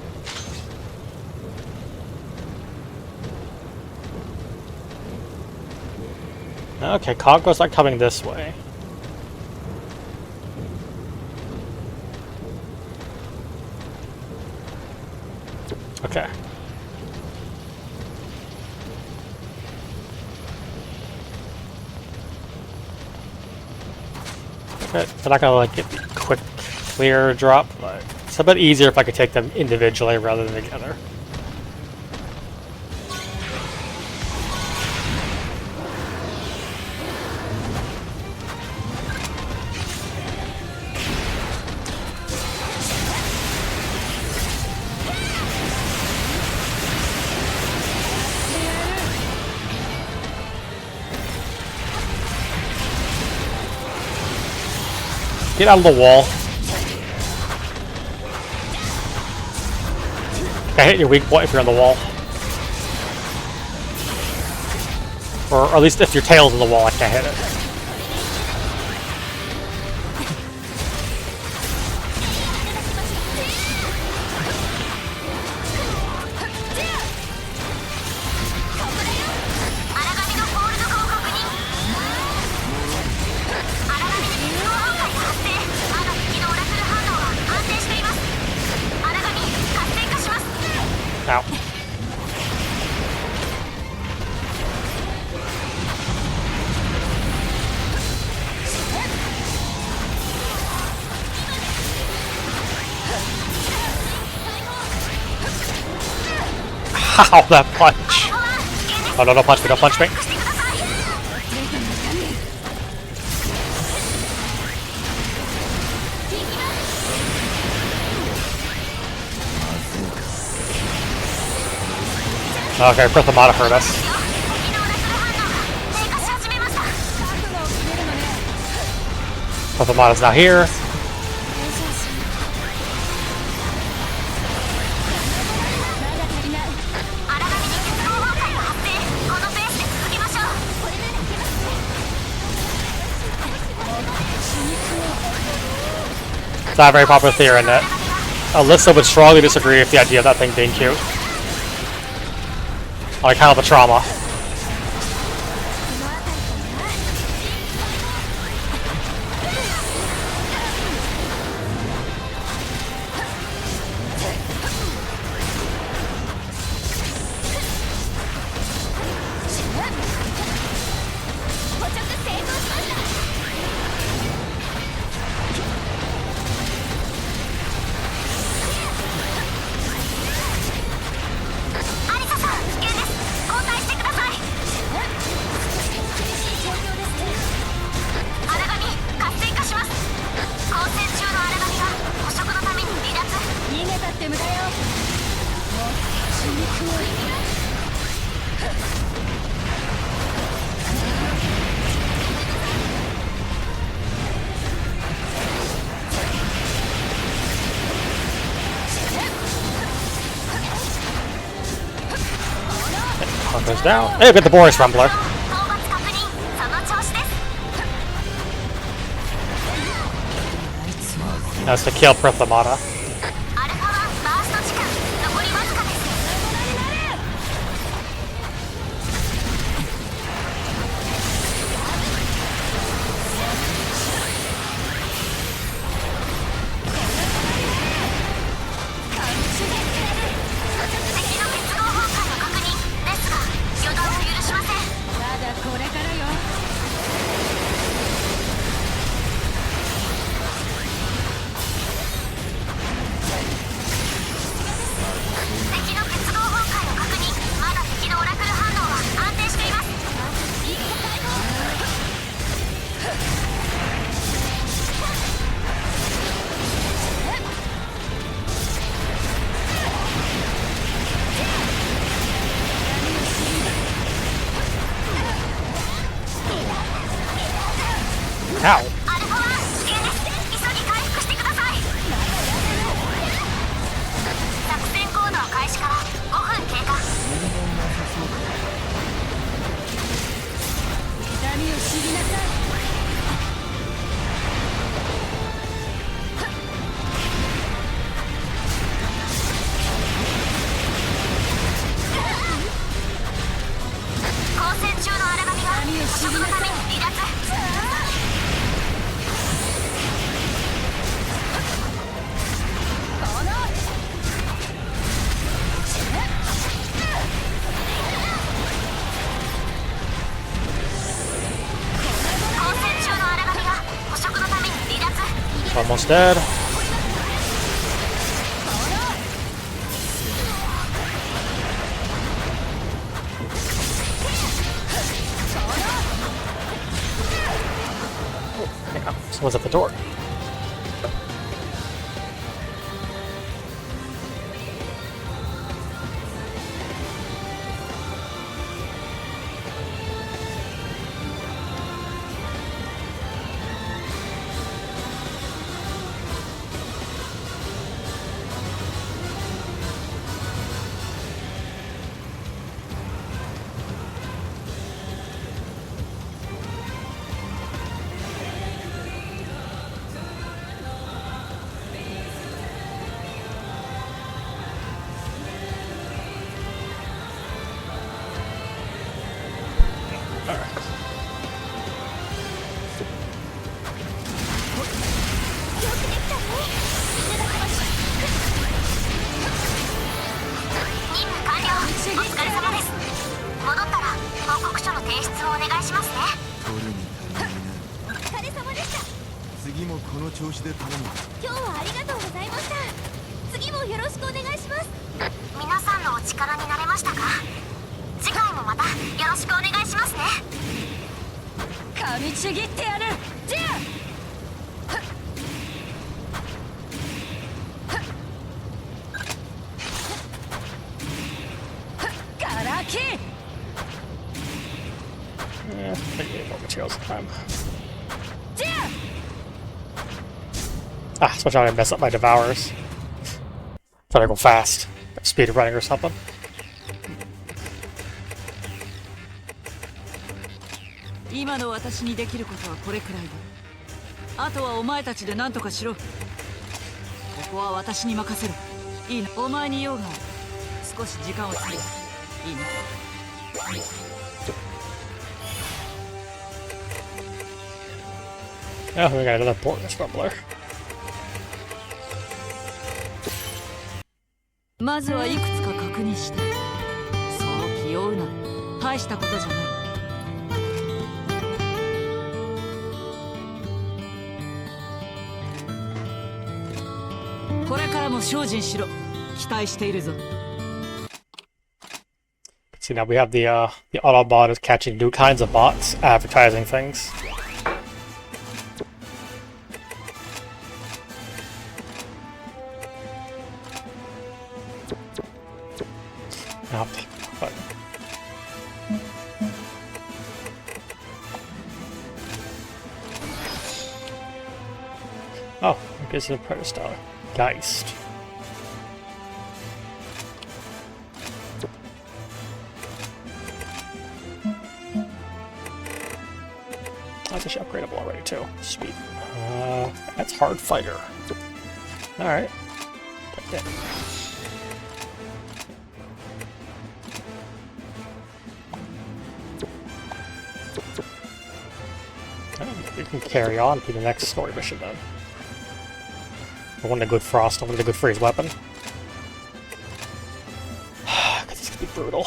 Okay, Congo's not coming this way. Okay. Okay, they're not gonna like get the quick clear drop, but it's a bit easier if I could take them individually rather than together. Get out of the wall. I hit your weak point if you're on the wall. Or at least if your tail's in the wall, I can't hit it. Ow. Ow, that punch! Oh no, don't punch me, don't punch me. Okay, Prithomata hurt us. Prithomata's not here. It's not a very popular theory in it. Alyssa would strongly disagree with the idea of that thing being cute. On account of the trauma. Goes down. Hey, get the Boris Rumbler. That's to kill Prithomata. Ow. Almost dead. Yeah, someone's at the door. Yeah, I think we need more materials this time. Ah, so trying to mess up my devours. Trying to go fast. Speed running or something. Now 私にできることはこれくらいだ。あとはお前たちで何とかしろ。ここは私に任せろ。いいな。お前に用がある。少し時間を作る。いいな。Oh, we got another portrait scrumbler. まずはいくつか確認して。そう気負うな。大したことじゃない。これからも精進しろ。期待しているぞ。See, now we have the Autobot is catching new kinds of bots, advertising things. Now, but oh, I guess it's a Protostar. Geist. That's actually upgradable already too. Sweet. That's hard fighter. Alright. We can carry on to the next story mission then. I want a good Frost, I want a good freeze weapon. Because this could be brutal.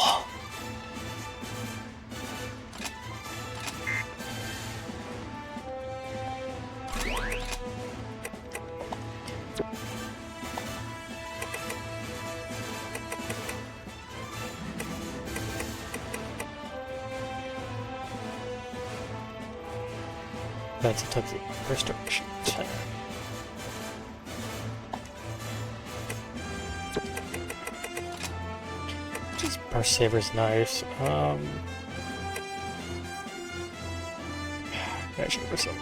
That's a took the restoration 10. This burst saver's nice. I should for some.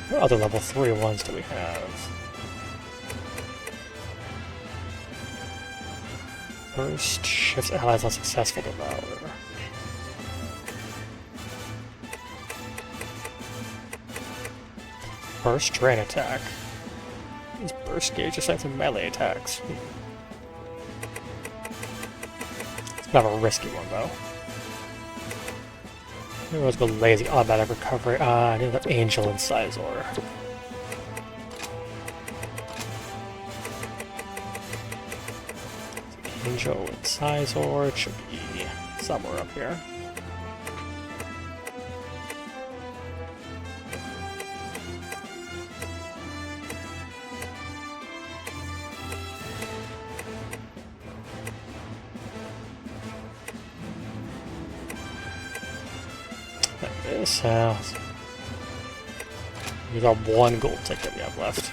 What other level 3 ones do we have? Burst shifts allies unsuccessful devour. Burst drain attack. These burst gauge are for melee attacks. It's kind of a risky one though. Maybe let's go lazy automatic recovery. I need the angel incisor. Angel incisor, it should be somewhere up here. This house. We got one gold ticket we have left.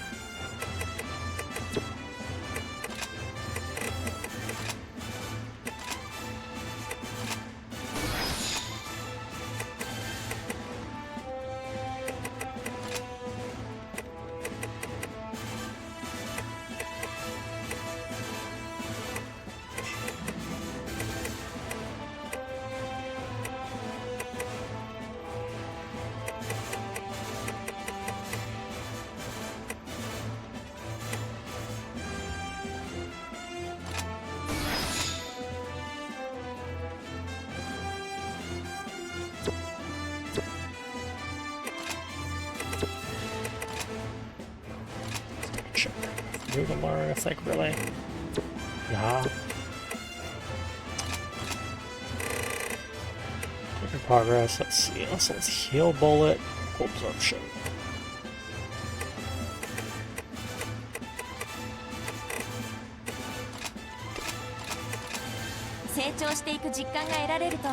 Move them more, I think, really. Yeah. Work in progress. Let's see. Let's heal bullet. Absorption. 成長していく実感が得られると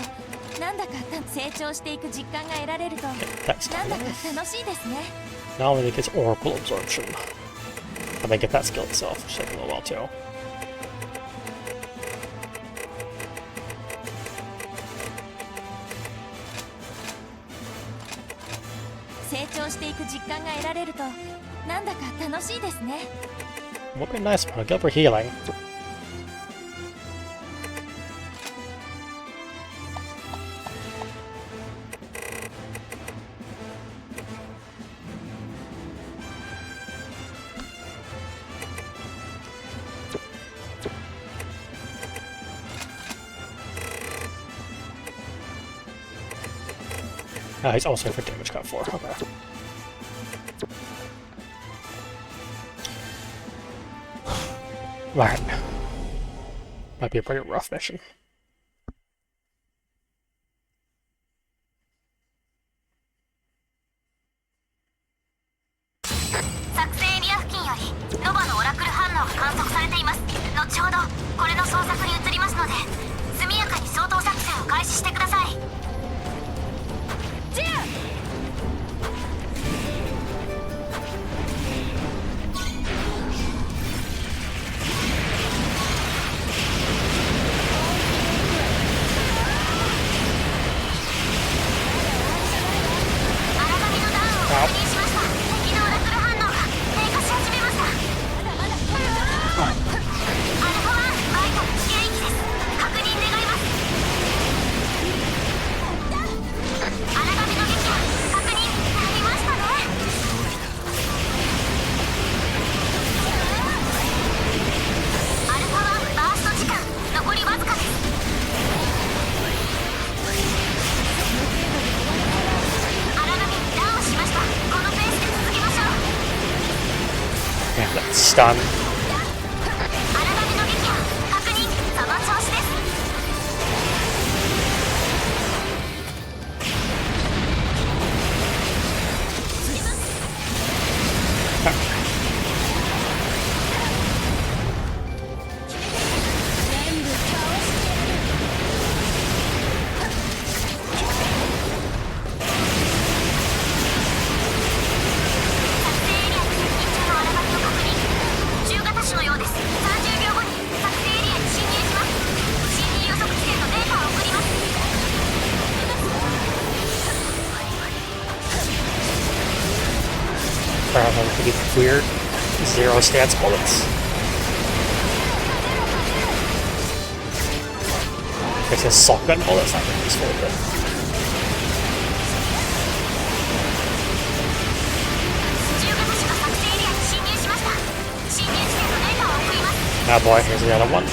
なんだか成長していく実感が得られるとなんだか楽しいですね。 Now I think it's Oracle Absorption. I may get that skill itself, which takes a little while too. 成長していく実感が得られるとなんだか楽しいですね。 Would be nice, but good for healing. He's also for damage cut 4. Okay. Alright. Might be a pretty rough mission. 作戦エリア付近よりノバのオラクル反応が観測されています。後ほどこれの捜索に移りますので速やかに掃討作戦を開始してください。 Stun. Pretty weird. 0 stance bullets. This is shotgun bullets, not very useful, but. Ah boy, here's the other one.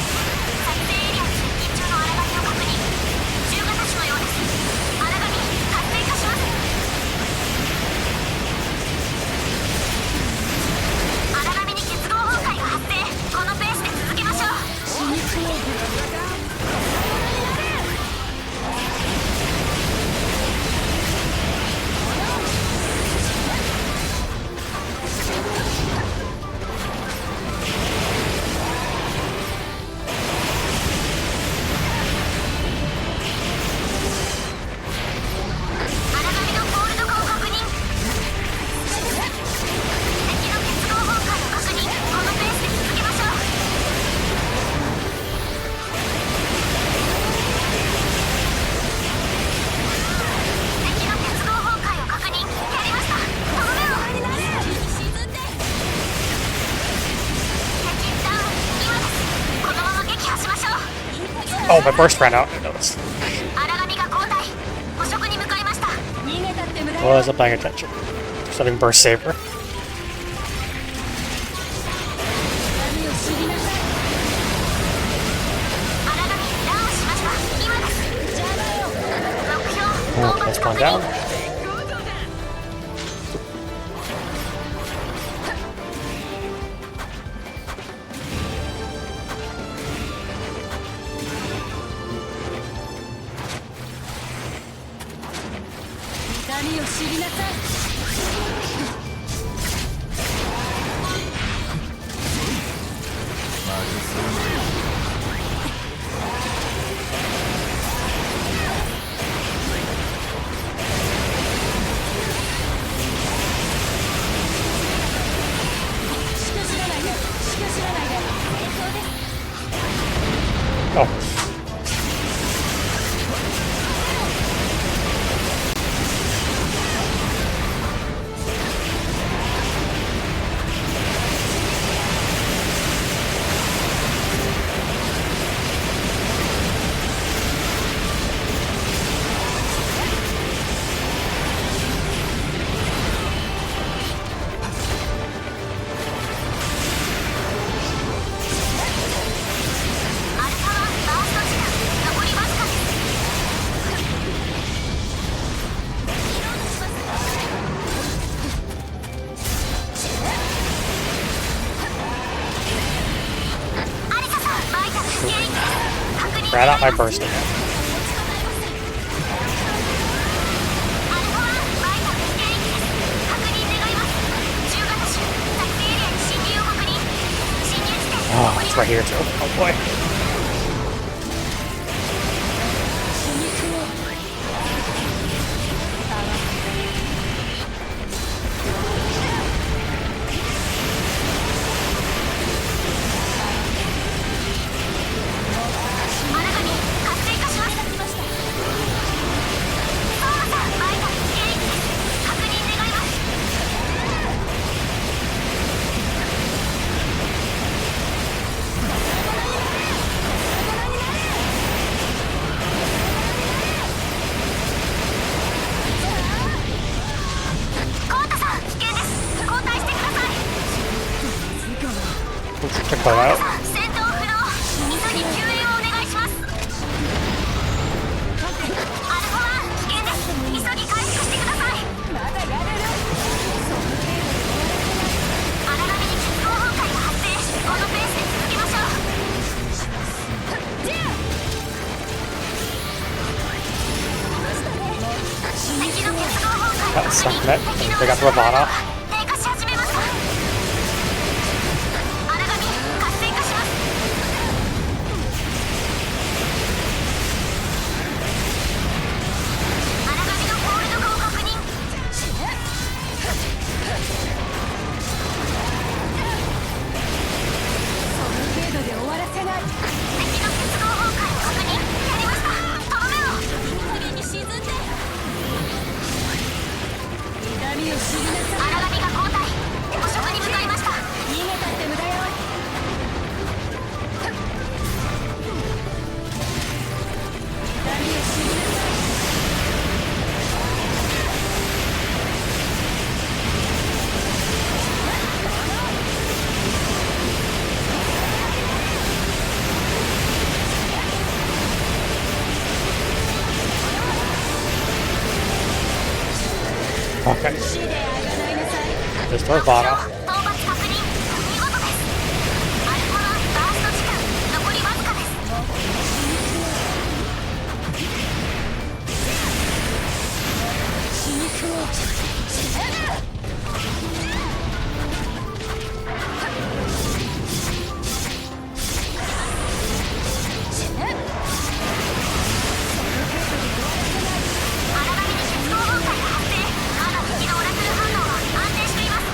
Oh, my burst ran out. I noticed. 荒神が交代。捕食に向かいました。逃げたって無駄よ。 Wasn't paying attention. Just having burst saver. 痛みを知りなさい。荒神ダウンしました。今です。邪魔よ。目標 Oh, 討 that's 伐 one 確認。 down. 痛みを知りなさい。しか知らないで。しか知らないで。成功です。 Oh. Ran out my burst again. アルファ1バイタル指定域です。確認願います。中型種作成エリアに侵入を確認。侵入地点 Oh, it's right here too. Oh boy. 荒神活性化しました。相馬さんバイタル指定域です。確認願います。 コウタさん危険です。交代してください。 Check that out. 戦闘不能。急ぎ救援をお願いします。アルファ1危険です。急ぎ回復してください。まだやれる。荒波に結合崩壊が発生。このペースで続けましょう。敵の結合崩壊 That を sucked 確認。 net. 敵 They の got Ravana. 低下し始めました。荒波活性化します。荒波のホールド化を確認。程度で終わらせない。敵の結合崩壊を確認。やりました。とどめを。いい加減に沈んで。痛みを知りなさい。荒波が交代。捕食に向かいました。逃げたって無駄よ。痛みを知りなさい。 Okay. 死であがないなさい。 Just Ravana. 討伐確認。見事です。アルファ1バースト時間残りわずかです。死肉を。荒波に結合崩壊が発生。まだ敵のオラクル反応は安定しています。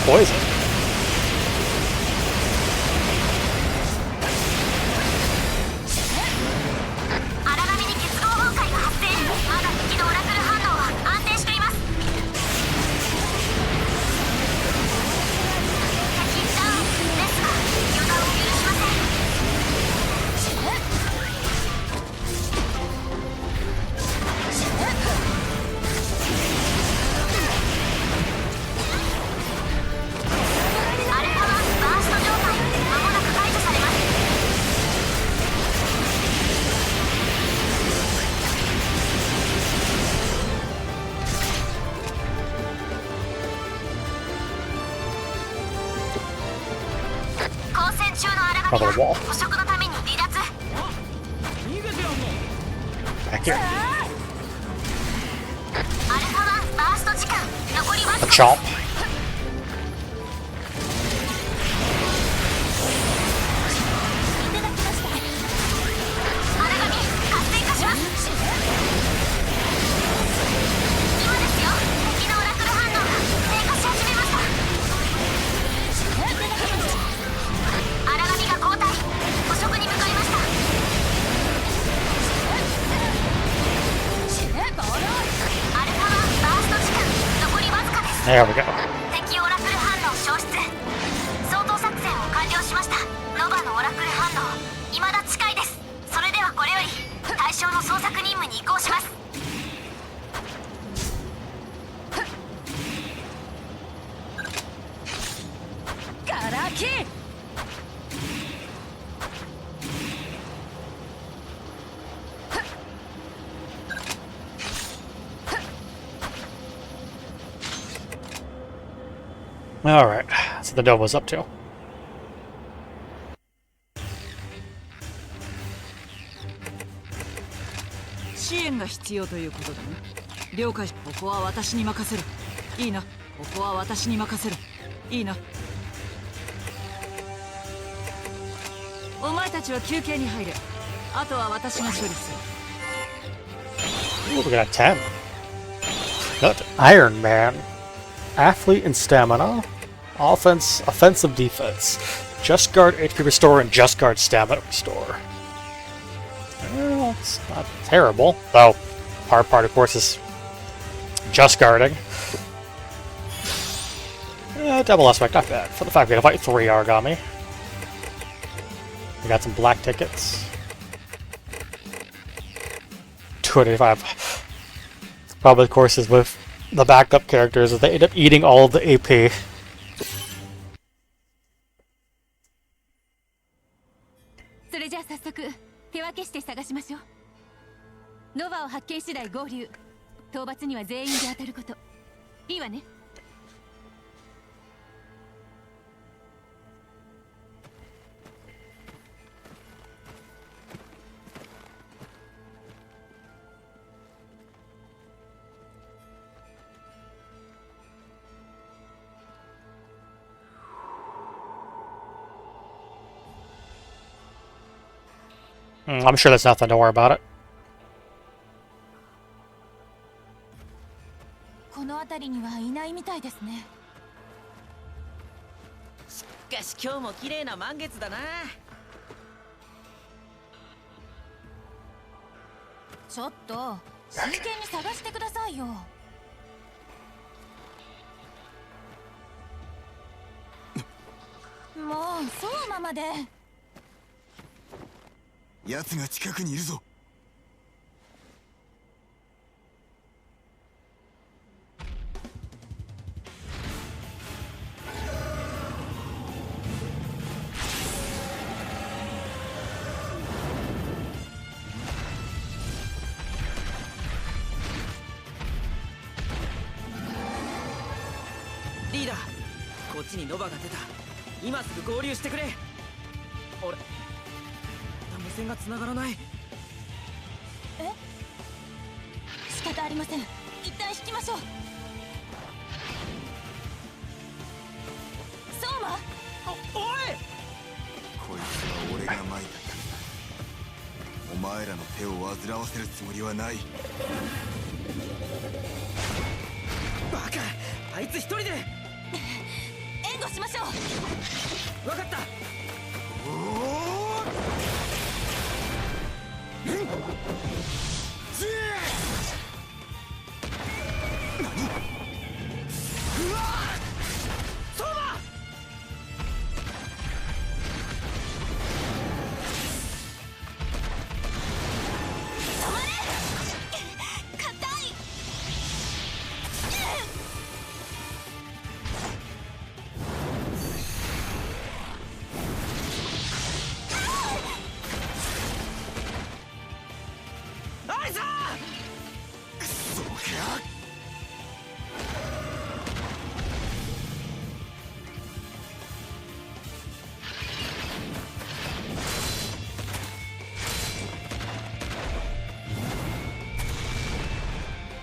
poison. Over the wall. Back here. A chomp. There we go. Alright, so the Nova's up to. 支援が必要ということだね。了解。ここは私に任せる。いいな。ここは私に任せる。いいな。お前たちは休憩に入れ。あとは私が処理する。 Ooh, we got a 10. Got Iron Man. Athlete and stamina. Offense, offensive, defense. Just guard HP restore and just guard stamina restore. Well, it's not terrible. Though, hard part, of course, is just guarding. Double aspect, not bad. For the fact we gotta fight 3 Aragami. We got some black tickets. 285. Probably, of course, is with the backup characters, they end up eating all of the AP. それじゃあ早速手分けして探しましょう。ノヴァを発見次第合流。討伐には全員で当たること。いいわね。I'm sure there's nothing to worry about it. この辺りにはいないみたいですね。しかし今日も綺麗な満月だな。ちょっと真剣に探してくださいよ。もうそうままで。奴が近くにいるぞ。リーダー、こっちにノバが出た。今すぐ合流してくれ。俺無線が繋がらない。仕方ありません。一旦引きましょう。相馬。おい。こいつは俺がまいた。お前らの手を煩わせるつもりはない。バカ、あいつ一人で。ましょう。わかった。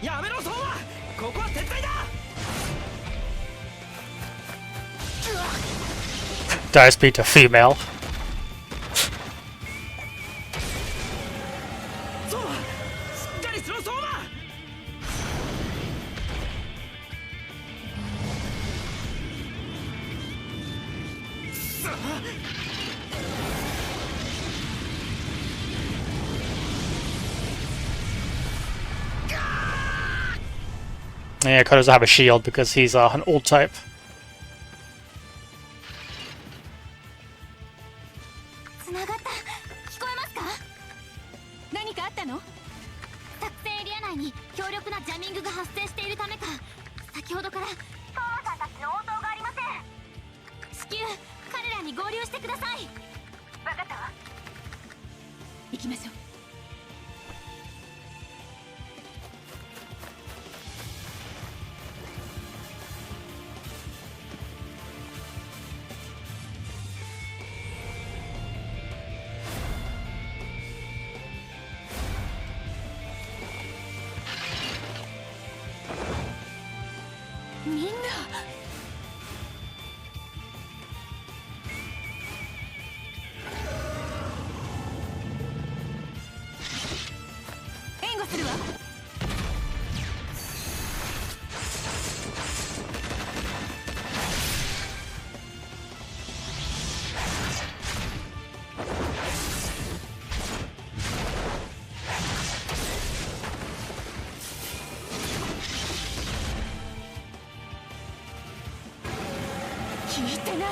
やめろ相馬、ここは撤退だ。 Die speed to female. 相馬、しっかりしろ相馬。Yeah, Kota doesn't have a shield because he's an old type. つながった。聞こえますか？何かあったの？作戦エリア内に強力なジャミングが発生しているためか、先ほどから相馬さんたちの応答がありません。至急彼らに合流してください。分かったわ。行きましょう。みんな援護するわ。聞いてない。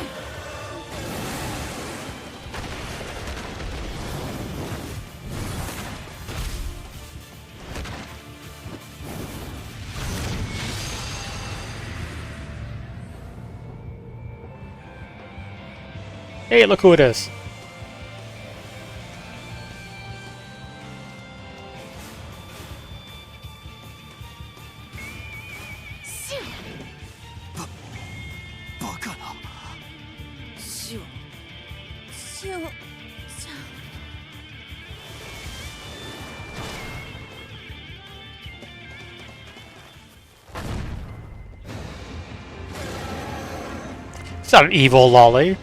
Hey, look who it is. シバカな。シオ、オ、シオちゃん。It's not an evil lolly.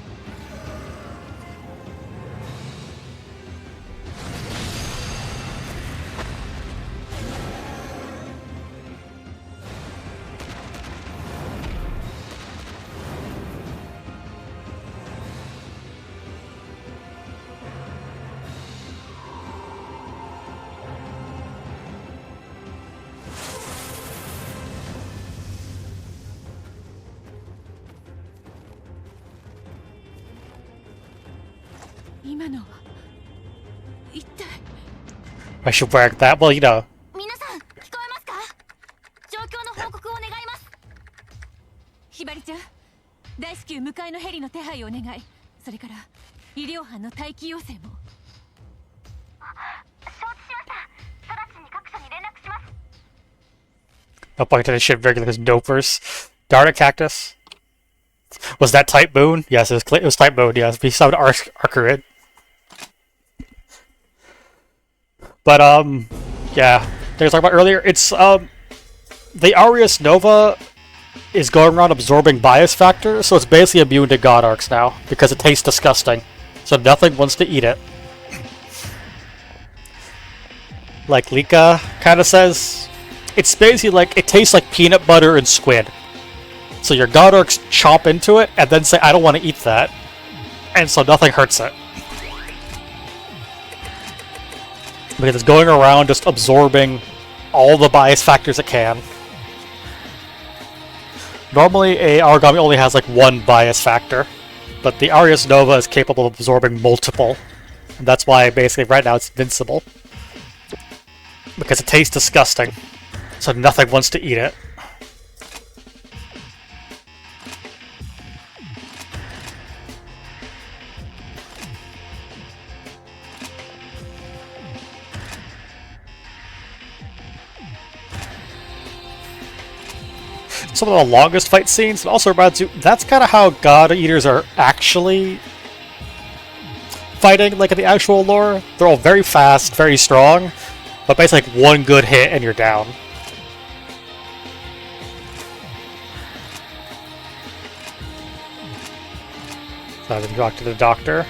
I should brag that. Well, you know. 皆さん聞こえますか？状況の報告を願います。ひばりちゃん、大至急向かいのヘリの手配をお願い。それから医療班の待機要請も。承知しました。直ちに各所に連絡します。 No point to this shit regular as dopers. Dark Cactus. Was that type moon? Yes, it was type moon, yes. We summoned Arcarid. But, yeah. Like I was talking about earlier, it's, the Aureus Nova is going around absorbing bias factor, so it's basically immune to God Arcs now, because it tastes disgusting. So nothing wants to eat it. Like Lika kinda says, it's basically like, it tastes like peanut butter and squid. So your god orcs chomp into it and then say, I don't want to eat that. And so nothing hurts it. Because it's going around just absorbing all the bias factors it can. Normally a origami only has like one bias factor, but the Arius Nova is capable of absorbing multiple. And that's why basically right now it's invincible. Because it tastes disgusting, so nothing wants to eat it. Some of the longest fight scenes, and also reminds you, that's kind of how God Eaters are actually fighting, like in the actual lore. They're all very fast, very strong, but basically like one good hit and you're down. So I've been talking to the doctor.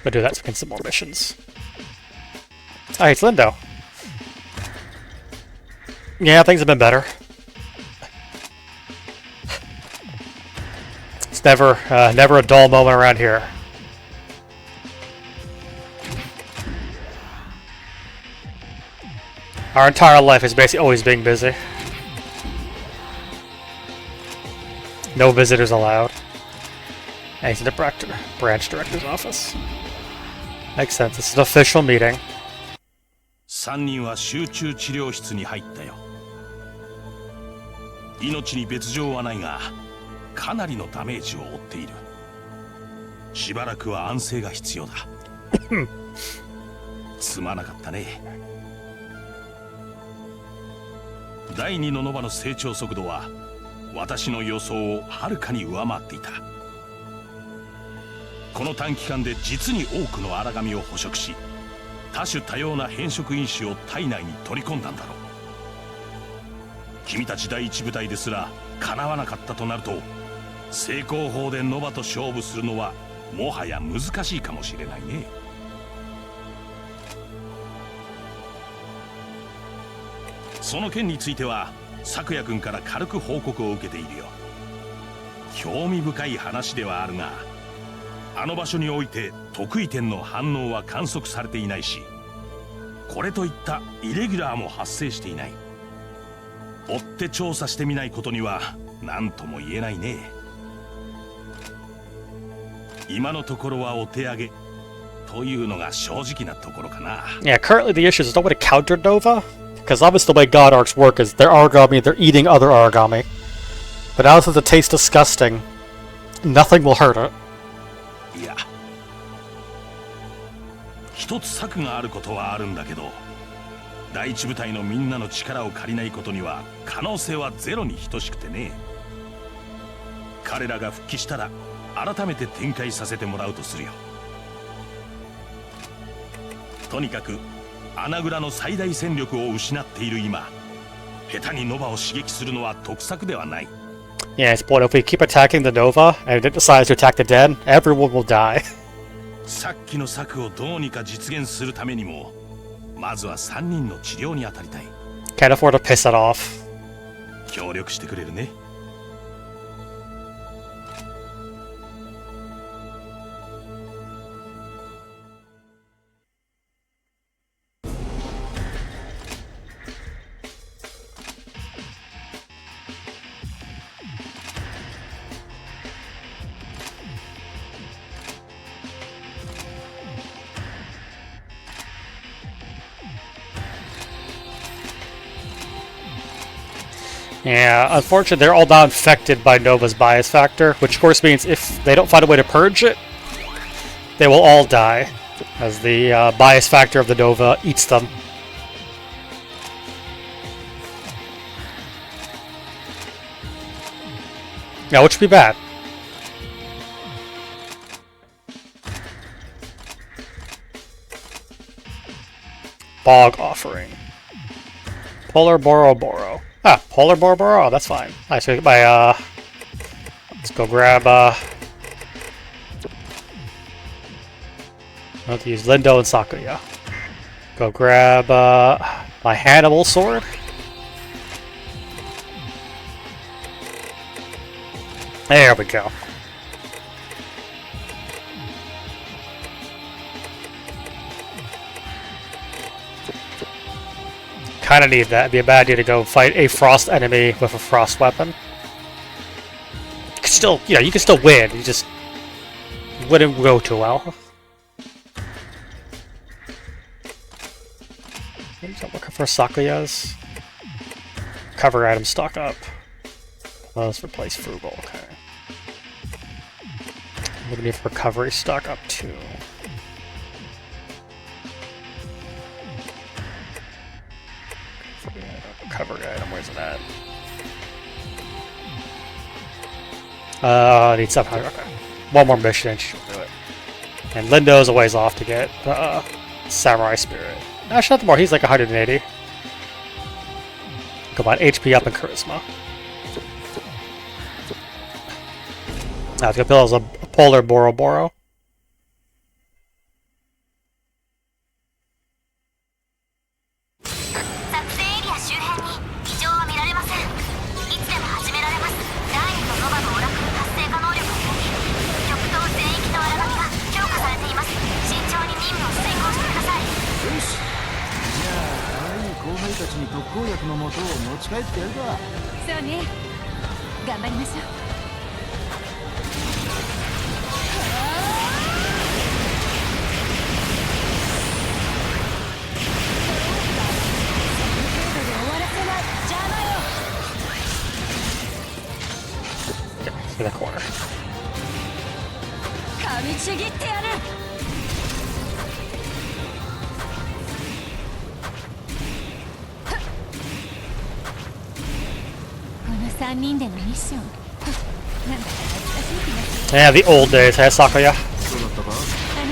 But do that so we can some more missions. Oh, it's Lindo. Yeah, things have been better. It's never a dull moment around here. Our entire life is basically always being busy. No visitors allowed. Exit the branch director's office. Makes sense. It's an official meeting. 3人は集中治療室に入ったよ。命に別状はないが、かなりのダメージを負っている。しばらくは安静が必要だ。すまなかったね。第2のノバの成長速度は私の予想をはるかに上回っていた。この短期間で実に多くの荒神を捕食し、多種多様な変色因子を体内に取り込んだんだろう。君たち第一部隊ですらかなわなかったとなると、正攻法でノバと勝負するのはもはや難しいかもしれないね。その件については昨夜君から軽く報告を受けているよ。興味深い話ではあるが、あの場所において得意点の反応は観測されていないし、これといったイレギュラーも発生していない。追って調査してみないことには何とも言えないね。今のところはお手上げというのが正直なところかな。Yeah, currently the issue is no way to counter Nova, because obviously the way God Orcs work is they're origami, they're eating other origami. But now since it tastes disgusting, nothing will hurt it. いや、一つ策があることはあるんだけど、第一部隊のみんなの力を借りないことには可能性はゼロに等しくてね。彼らが復帰したら改めて展開させてもらうとするよ。とにかく穴蔵の最大戦力を失っている今、下手にノバを刺激するのは得策ではない。Yes, but if we keep attacking the Nova and it decides to attack the Den, everyone will die. さっきの策をどうにか実現するためにも、まずは3人の治療に当たりたい。Can't afford to piss it off. 協力してくれるね。Yeah, unfortunately they're all now infected by Nova's bias factor, which of course means if they don't find a way to purge it, they will all die, as the bias factor of the Nova eats them. Now, which would be bad. Bog Offering. Polar Boroboro. Ah, Polar Boroboro, that's fine. Alright, so my, let's go grab, I'll have to use Lindo and Sakuya. Go grab, my Hannibal sword. There we go. Kinda need that. It'd be a bad idea to go fight a frost enemy with a frost weapon. You can still, you know, you can still win. You just wouldn't go too well. I'm looking for Sakuyas. Cover item stock up. Let's replace frugal. Okay. I'm looking for recovery stock up too. Recovery item, where's it at? I need 700. Okay. One more mission and she'll do it. And Lindo's a ways off to get Samurai Spirit. Actually, not more. He's like 180. Come on, HP up and Charisma. Now it's gonna build as a Polar Boroboro. たちに特効薬の素を持ち帰ってやるか。そうね、頑張りましょう。In the corner. 噛みちぎってやる。この3人でのミッション、なんだか懐かしい気がする。 Yeah, the old days, hey Sakuya. あの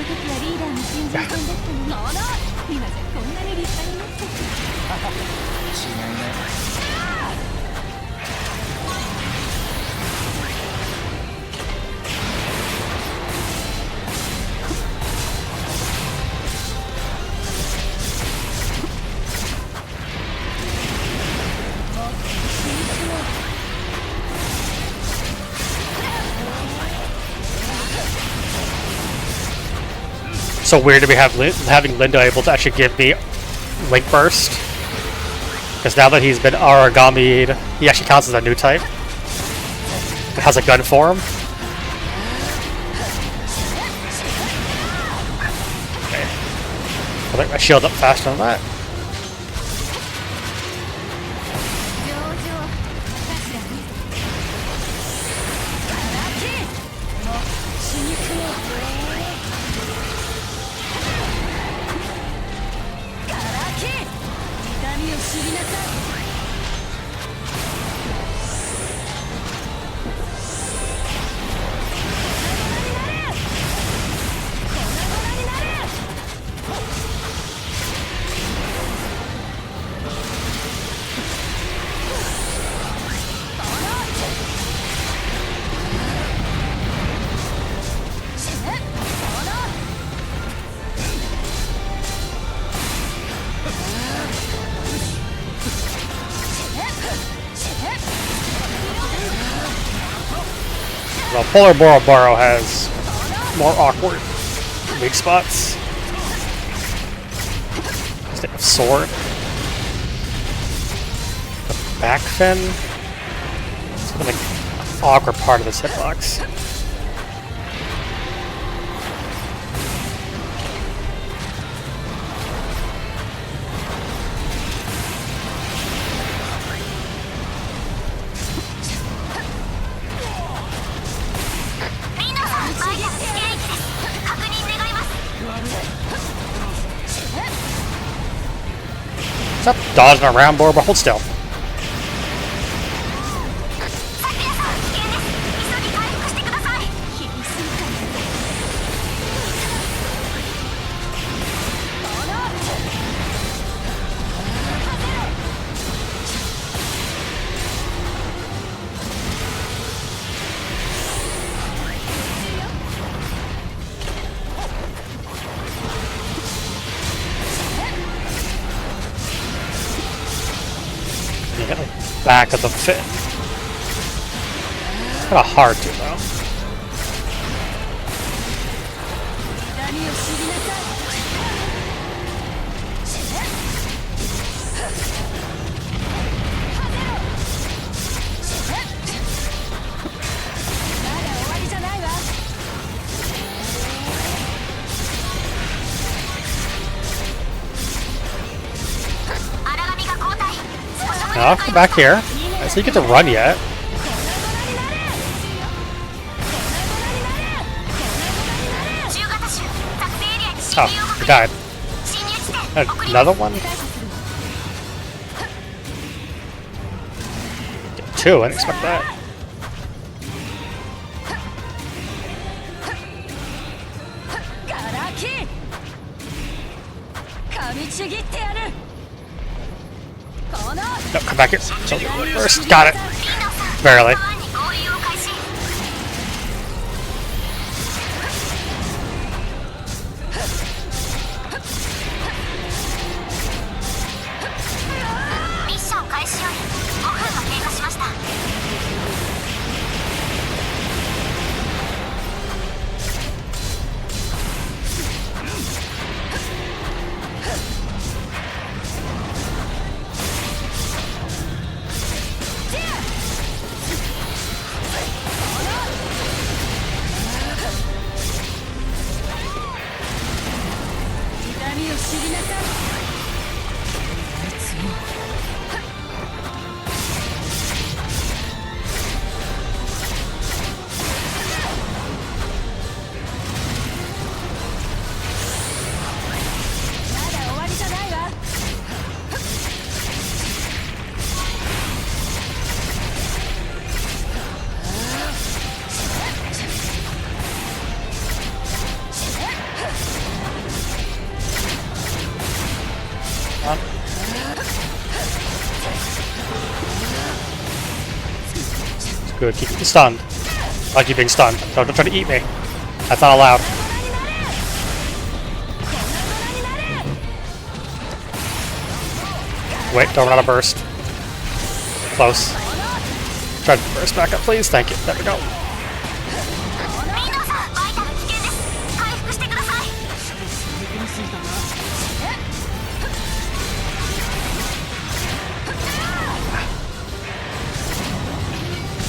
時はリーダーの新人さんだったのに、今じゃこんなに立派になって。違いない。 So weird to be having Lindo able to actually give me Link Burst. Because now that he's been Origami'd, he actually counts as a new type. It has a gun form. Okay. I'll make my shield up faster than that. Well, Polar Boroboro has more awkward weak spots. They have sword. The back fin. It's kind of like an awkward part of this hitbox. Stop dodging around, Boroboro, hold still. Back of the fin. Kind of hard to though. No, I'll come back here. So you get to run yet. Oh, you died. Another one? Two, I didn't expect that. No, come back here. So, first, got it. Barely. Good, keep you stunned. Like you being stunned. Don't try to eat me. That's not allowed. Wait, don't run out of burst. Close. Try to burst back up, please. Thank you. There we go.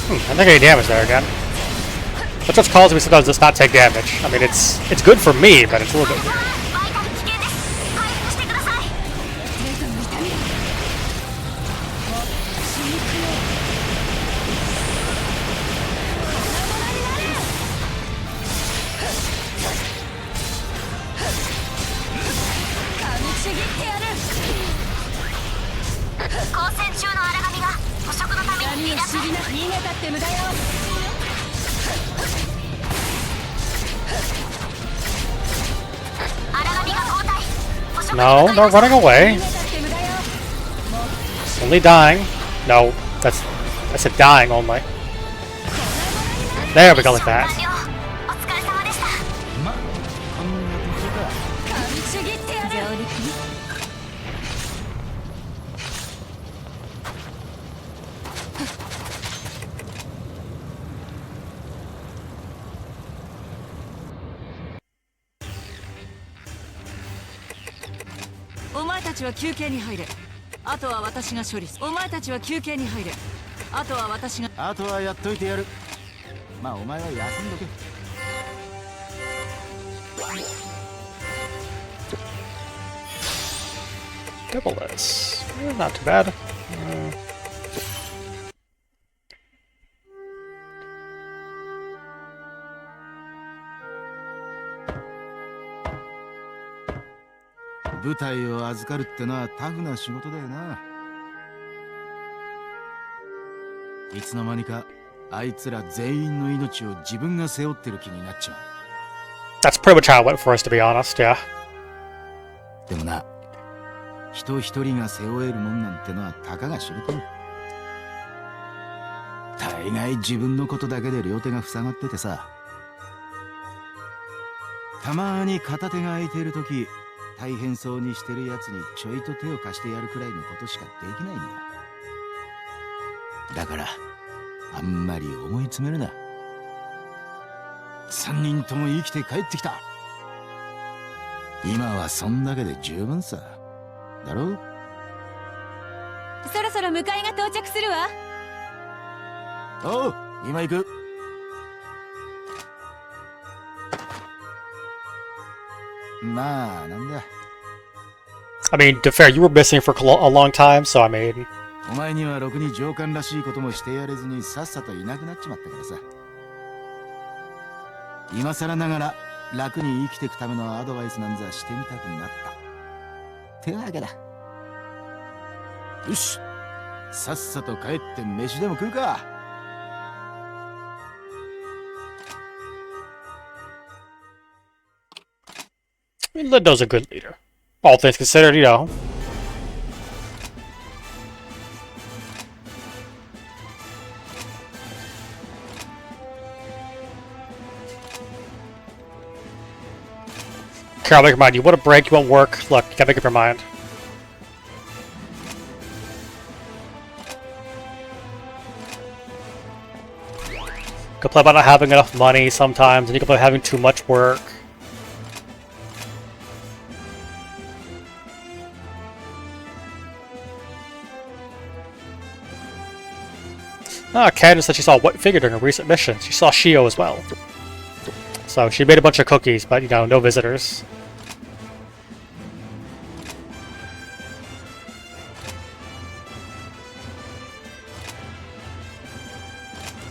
I think any damage there again. That's what's causing me sometimes just not take damage. I mean, it's good for me, but it's a little bit weird. No, no running away. Only dying. No, I said dying only. There we go, like that. Double-less. Not too bad.舞台を預かるってのはタフな仕事だよな。いつの間にかあいつら全員の命を自分が背負ってる気になっちまう。That's pretty much how it went for us, to be honest, yeah. でもな、人一人が背負えるもんなんてのはたかが知れてる。大概自分のことだけで両手が塞がっててさ。たまに片手が空いているとき、大変そうにしてるやつにちょいと手を貸してやるくらいのことしかできないんだ。だからあんまり思い詰めるな。3人とも生きて帰ってきた。今はそんだけで十分さ。だろ？そろそろ迎えが到着するわ。おう、今行く。まあ、なんだ。I mean, to be fair, you were missing for a long time, so I mean... お前にはろくに上官らしいこともしてやれずにさっさといなくなっちまったからさ。今更ながら楽に生きていくためのアドバイスなんざしてみたくなった。ってわけだ。よし、さっさと帰って飯でも食うか。I mean, Lindo's a good leader. All things considered, you know. Carol, make your mind. You want a break, you won't work. Look, you gotta make up your mind. Complain about not having enough money sometimes, and you complain about having too much work. Candace said she saw a white figure during a recent mission. She saw Shio as well. So she made a bunch of cookies, but you know, no visitors.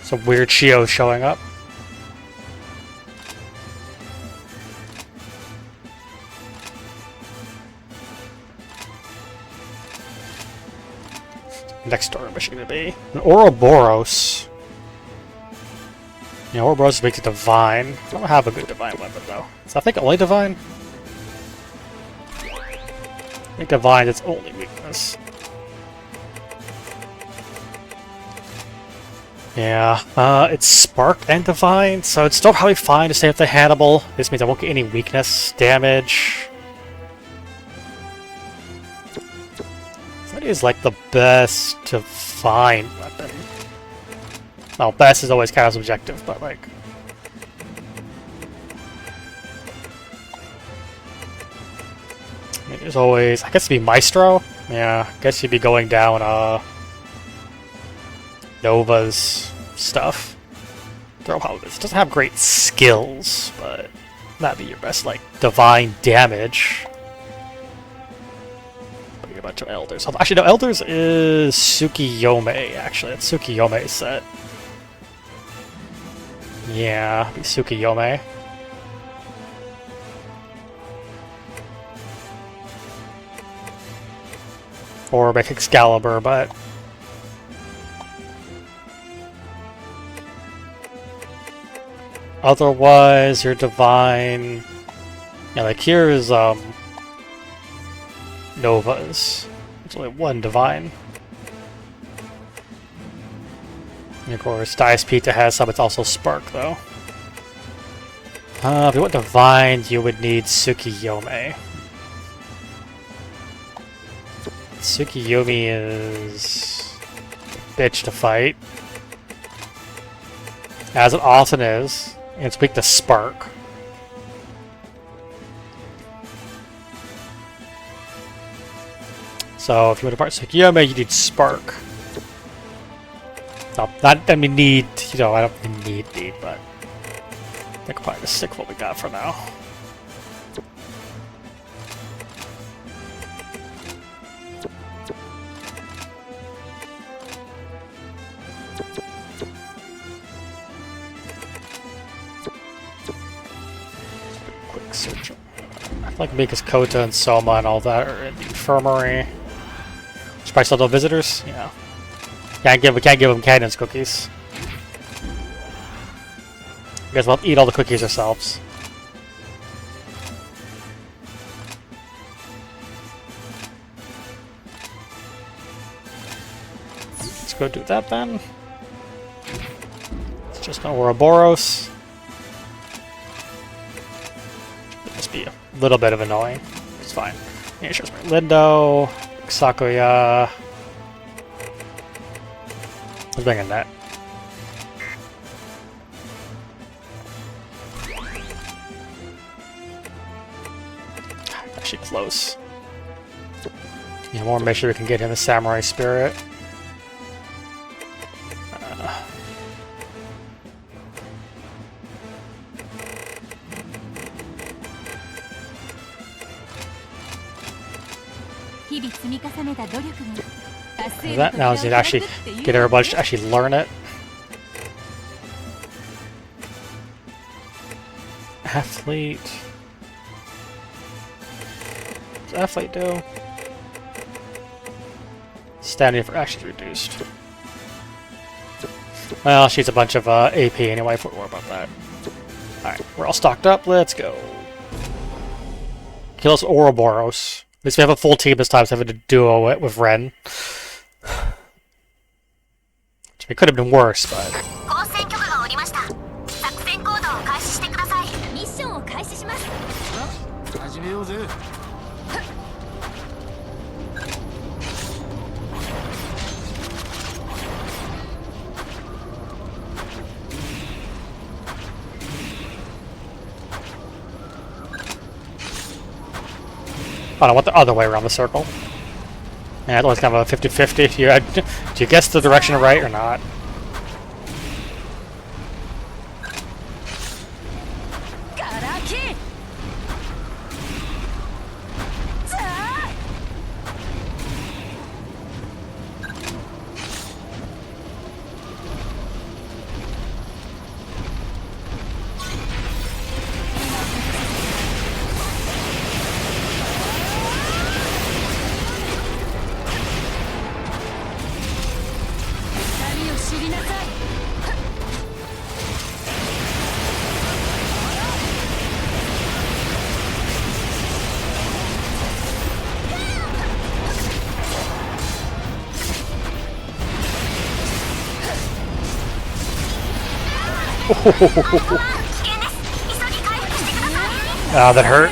Some weird Shio showing up. Next door mission to be an Ouroboros. Yeah, Ouroboros makes it divine. I don't have a good divine weapon though. So I think only divine. I think divine is its only weakness. Yeah, it's spark and divine, so it's still probably fine to stay with the Hannibal. This means I won't get any weakness damage. That is like the best divine weapon. Well, best is always kind of subjective, but like... I mean, there's always... I guess it'd be Maestro? Yeah, I guess you'd be going down, Nova's stuff. Throw powers. It doesn't have great skills, but that'd be your best, like, divine damage. A bunch of elders. Actually, no, elders is Tsukiyome, actually. That's Tsukiyome's set. Yeah, be Tsukiyome. Or make Excalibur, but... Otherwise, your divine... Yeah, like here's, Nova's. There's only one divine. And of course, Dice Pita has some, it's also Spark, though. If you want divine, you would need Tsukiyome. Tsukiyomi is a bitch to fight. As it often is. And it's weak to Spark. So if you want to part Tsukiyome, you need Spark. No, not, I mean need, you know, I don't mean need, but I can probably just stick with what we got for now. Quick search. I feel like Mika's Kota and Soma and all that are in the infirmary. Should probably still no visitors? Yeah. We can't give them Cadence cookies. I guess we'll eat all the cookies ourselves. Let's go do that then. It's just an Ouroboros. Should just be a little bit of annoying. It's fine. Yeah, sure. Lindo, Sakuya. Let's bring in that. close. Yeah, I want to make sure we can get in the samurai spirit. That now is to actually get everybody to actually learn it. Athlete. What's athlete do? Standing for action reduced. Well, she's a bunch of AP anyway, don't worry about that. Alright, we're all stocked up, let's go. Kill us Ouroboros. At least we have a full team this time, so having to duo it with Ren. It could have been worse, but... 始めようぜ。I want the other way around the circle. Yeah, it's always kind of a 50-50. Do you guess the direction right or not? That hurt.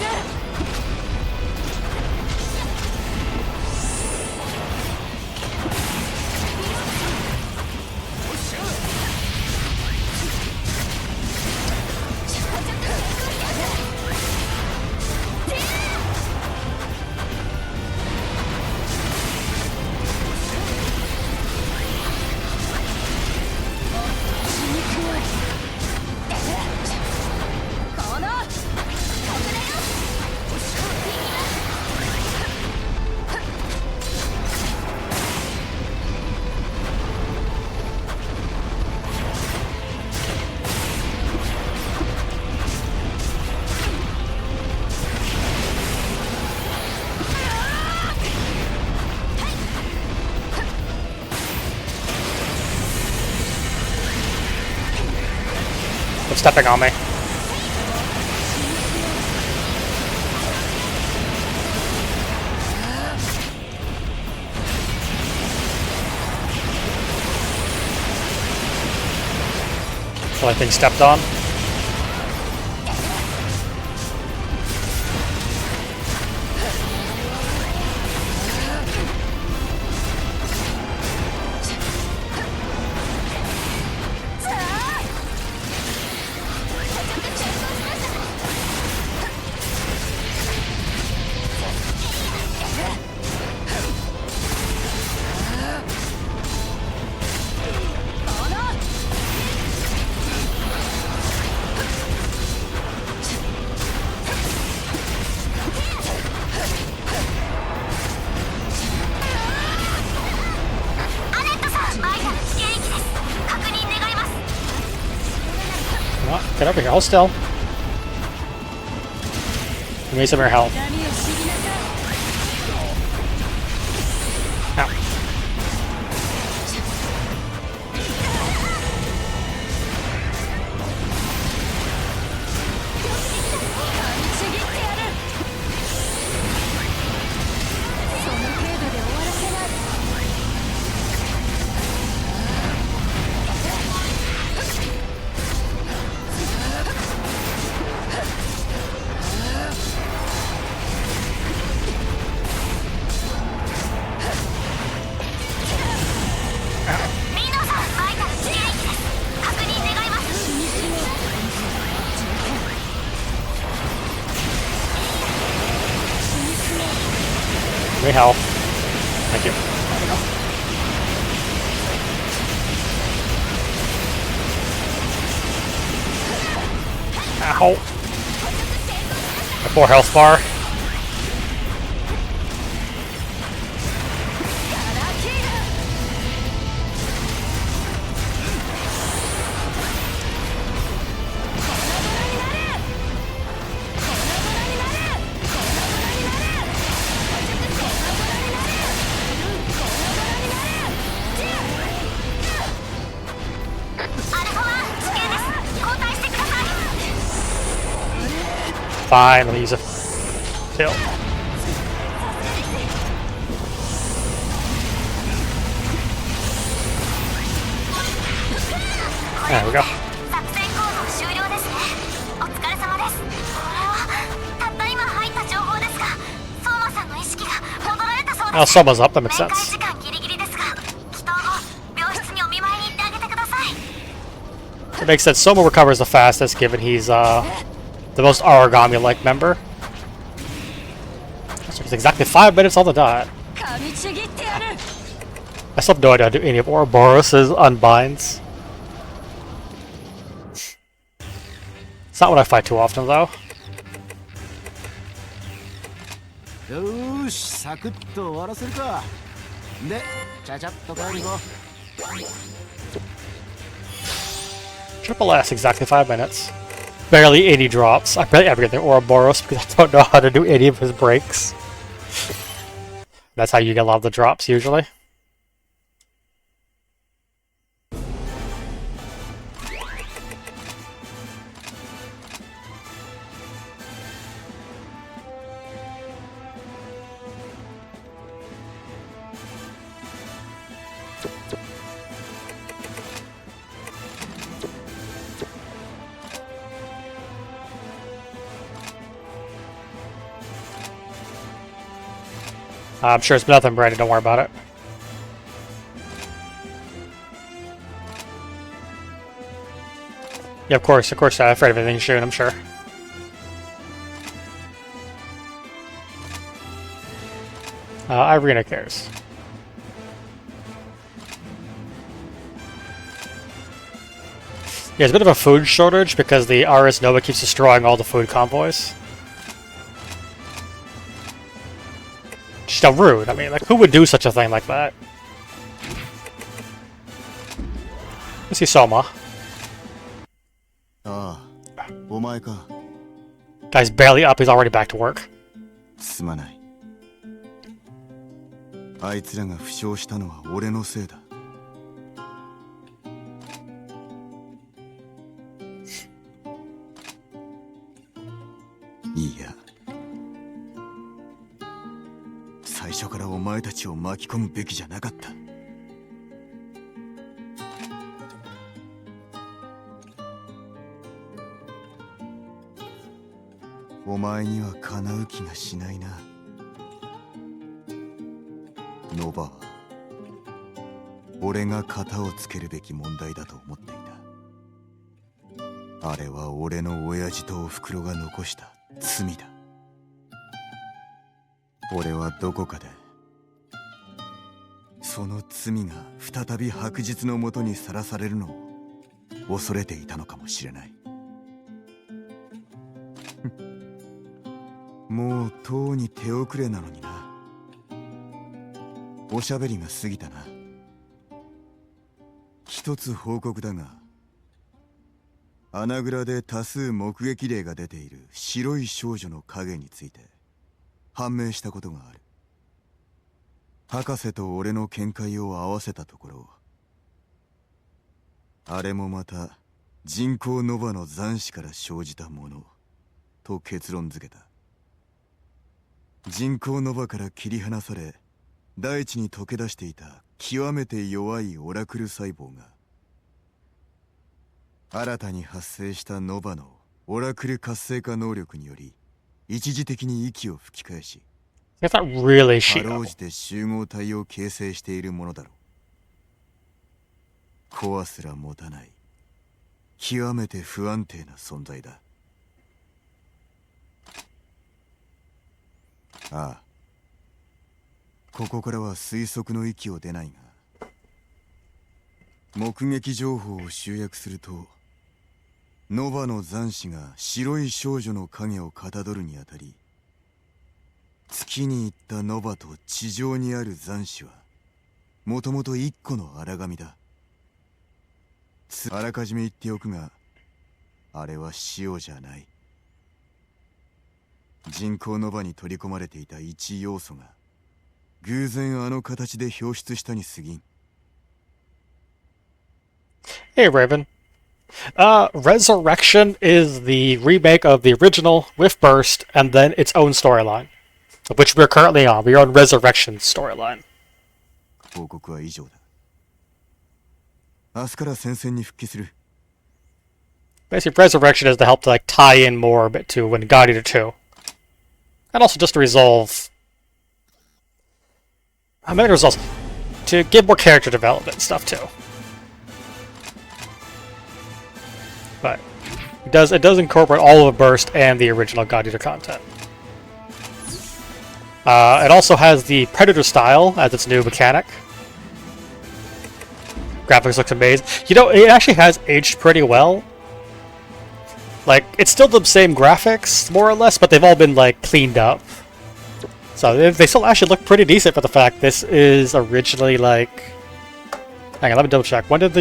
Stepping on me. So I think stepped on. Get over here, hold still. Give me some of your health. Ow. health. Thank you. Ow. My poor health bar. Fine, let me use a kill. There we go. Oh, Soma's up, that makes sense. It makes sense. Soma recovers the fastest, given he's the most origami-like member. So it's exactly 5 minutes on the dot. I still have no idea how to do any of Ouroboros' unbinds. It's not what I fight too often, though. よーし、サクッと終わらせるか。で、ちゃちゃっと帰るぞ。Triple S, exactly 5 minutes. Barely any drops. I barely ever get the Ouroboros because I don't know how to do any of his breaks. That's how you get a lot of the drops, usually. I'm sure it's nothing, Brandon. Don't worry about it. Yeah, of course. I'm afraid of anything soon, I'm sure. Irina cares. Yeah, there's a bit of a food shortage because the RS Nova keeps destroying all the food convoys. Just rude. I mean, like, who would do such a thing like that? Let's see Soma. Guy's barely up, he's already back to work. すまない。あいつらが負傷したのは俺のせいだ。いや。最初からお前たちを巻き込むべきじゃなかった。お前にはかなう気がしないな。ノバは俺が型をつけるべき問題だと思っていた。あれは俺の親父とおふくろが残した罪だ。俺はどこかでその罪が再び白日のもとにさらされるのを恐れていたのかもしれない。もうとうに手遅れなのにな。おしゃべりが過ぎたな。一つ報告だが、穴蔵で多数目撃例が出ている白い少女の影について判明したことがある。博士と俺の見解を合わせたところ、あれもまた人工ノバの残滓から生じたものと結論付けた。人工ノバから切り離され大地に溶け出していた極めて弱いオラクル細胞が新たに発生したノバのオラクル活性化能力により一時的に息を吹き返し、かろうじて集合体を形成しているものだろう。コアすら持たない極めて不安定な存在だ。ああ、ここからは推測の域を出ないが、目撃情報を集約すると、ノバの残滓が白い少女の影をかたどるにあたり、月に行ったノバと地上にある残滓はもともと一個の荒神だ。あらかじめ言っておくが、あれは塩じゃない。人工ノバに取り込まれていた一要素が偶然あの形で表出したに過ぎん。 Hey, Raven. Resurrection is the remake of the original with Burst and then its own storyline, which we're currently on. We are on Resurrection's storyline. 報告は以上だ。明日から戦線に復帰する。 Basically, Resurrection is to help to like tie in more a bit to when God Eater 2. And also just to resolve... How many results? To give more character development and stuff too. But it does incorporate all of the Burst and the original God Eater content. It also has the Predator style as its new mechanic. Graphics looks amazing. You know, it actually has aged pretty well. Like, it's still the same graphics, more or less, but they've all been, like, cleaned up. So, they still actually look pretty decent for the fact this is originally, like... Hang on, let me double check. When did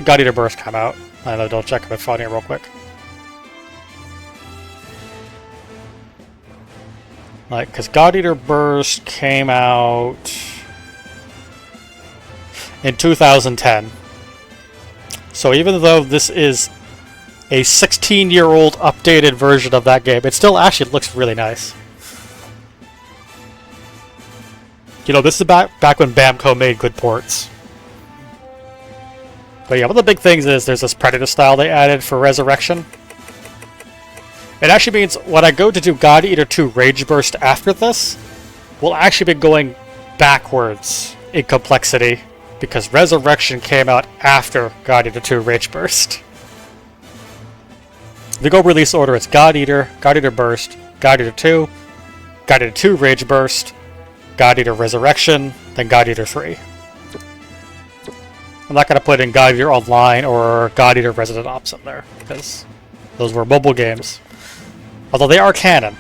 God Eater Burst come out? I'm gonna double check if I find it real quick. Like, because God Eater Burst came out... in 2010. So even though this is a 16-year-old updated version of that game, it still actually looks really nice. You know, this is back when Bamco made good ports. But yeah, one of the big things is there's this Predator style they added for Resurrection. It actually means when I go to do God Eater 2 Rage Burst after this, we'll actually be going backwards in complexity, because Resurrection came out after God Eater 2 Rage Burst. If you go release order, it's God Eater Burst, God Eater 2, God Eater 2 Rage Burst, God Eater Resurrection, then God Eater 3. I'm not going to put in God Eater Online or God Eater Resident Ops in there, because those were mobile games. Although they are canon.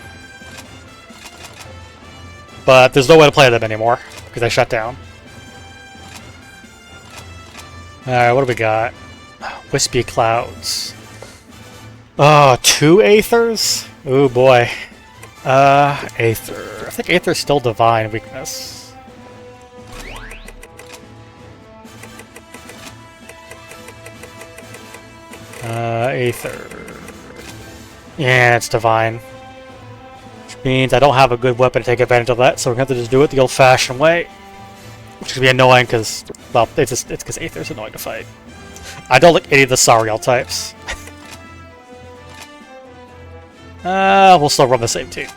But there's no way to play them anymore, because they shut down. Alright, what do we got? Wispy Clouds. Oh, 2 Aethers? Oh boy. Aether. I think Aether's still Divine weakness. Aether. Yeah, it's Divine. Which means I don't have a good weapon to take advantage of that, so we're going to have to just do it the old-fashioned way. Which is going to be annoying because, well, it's because Aether's annoying to fight. I don't like any of the Sariel types. We'll still run the same team.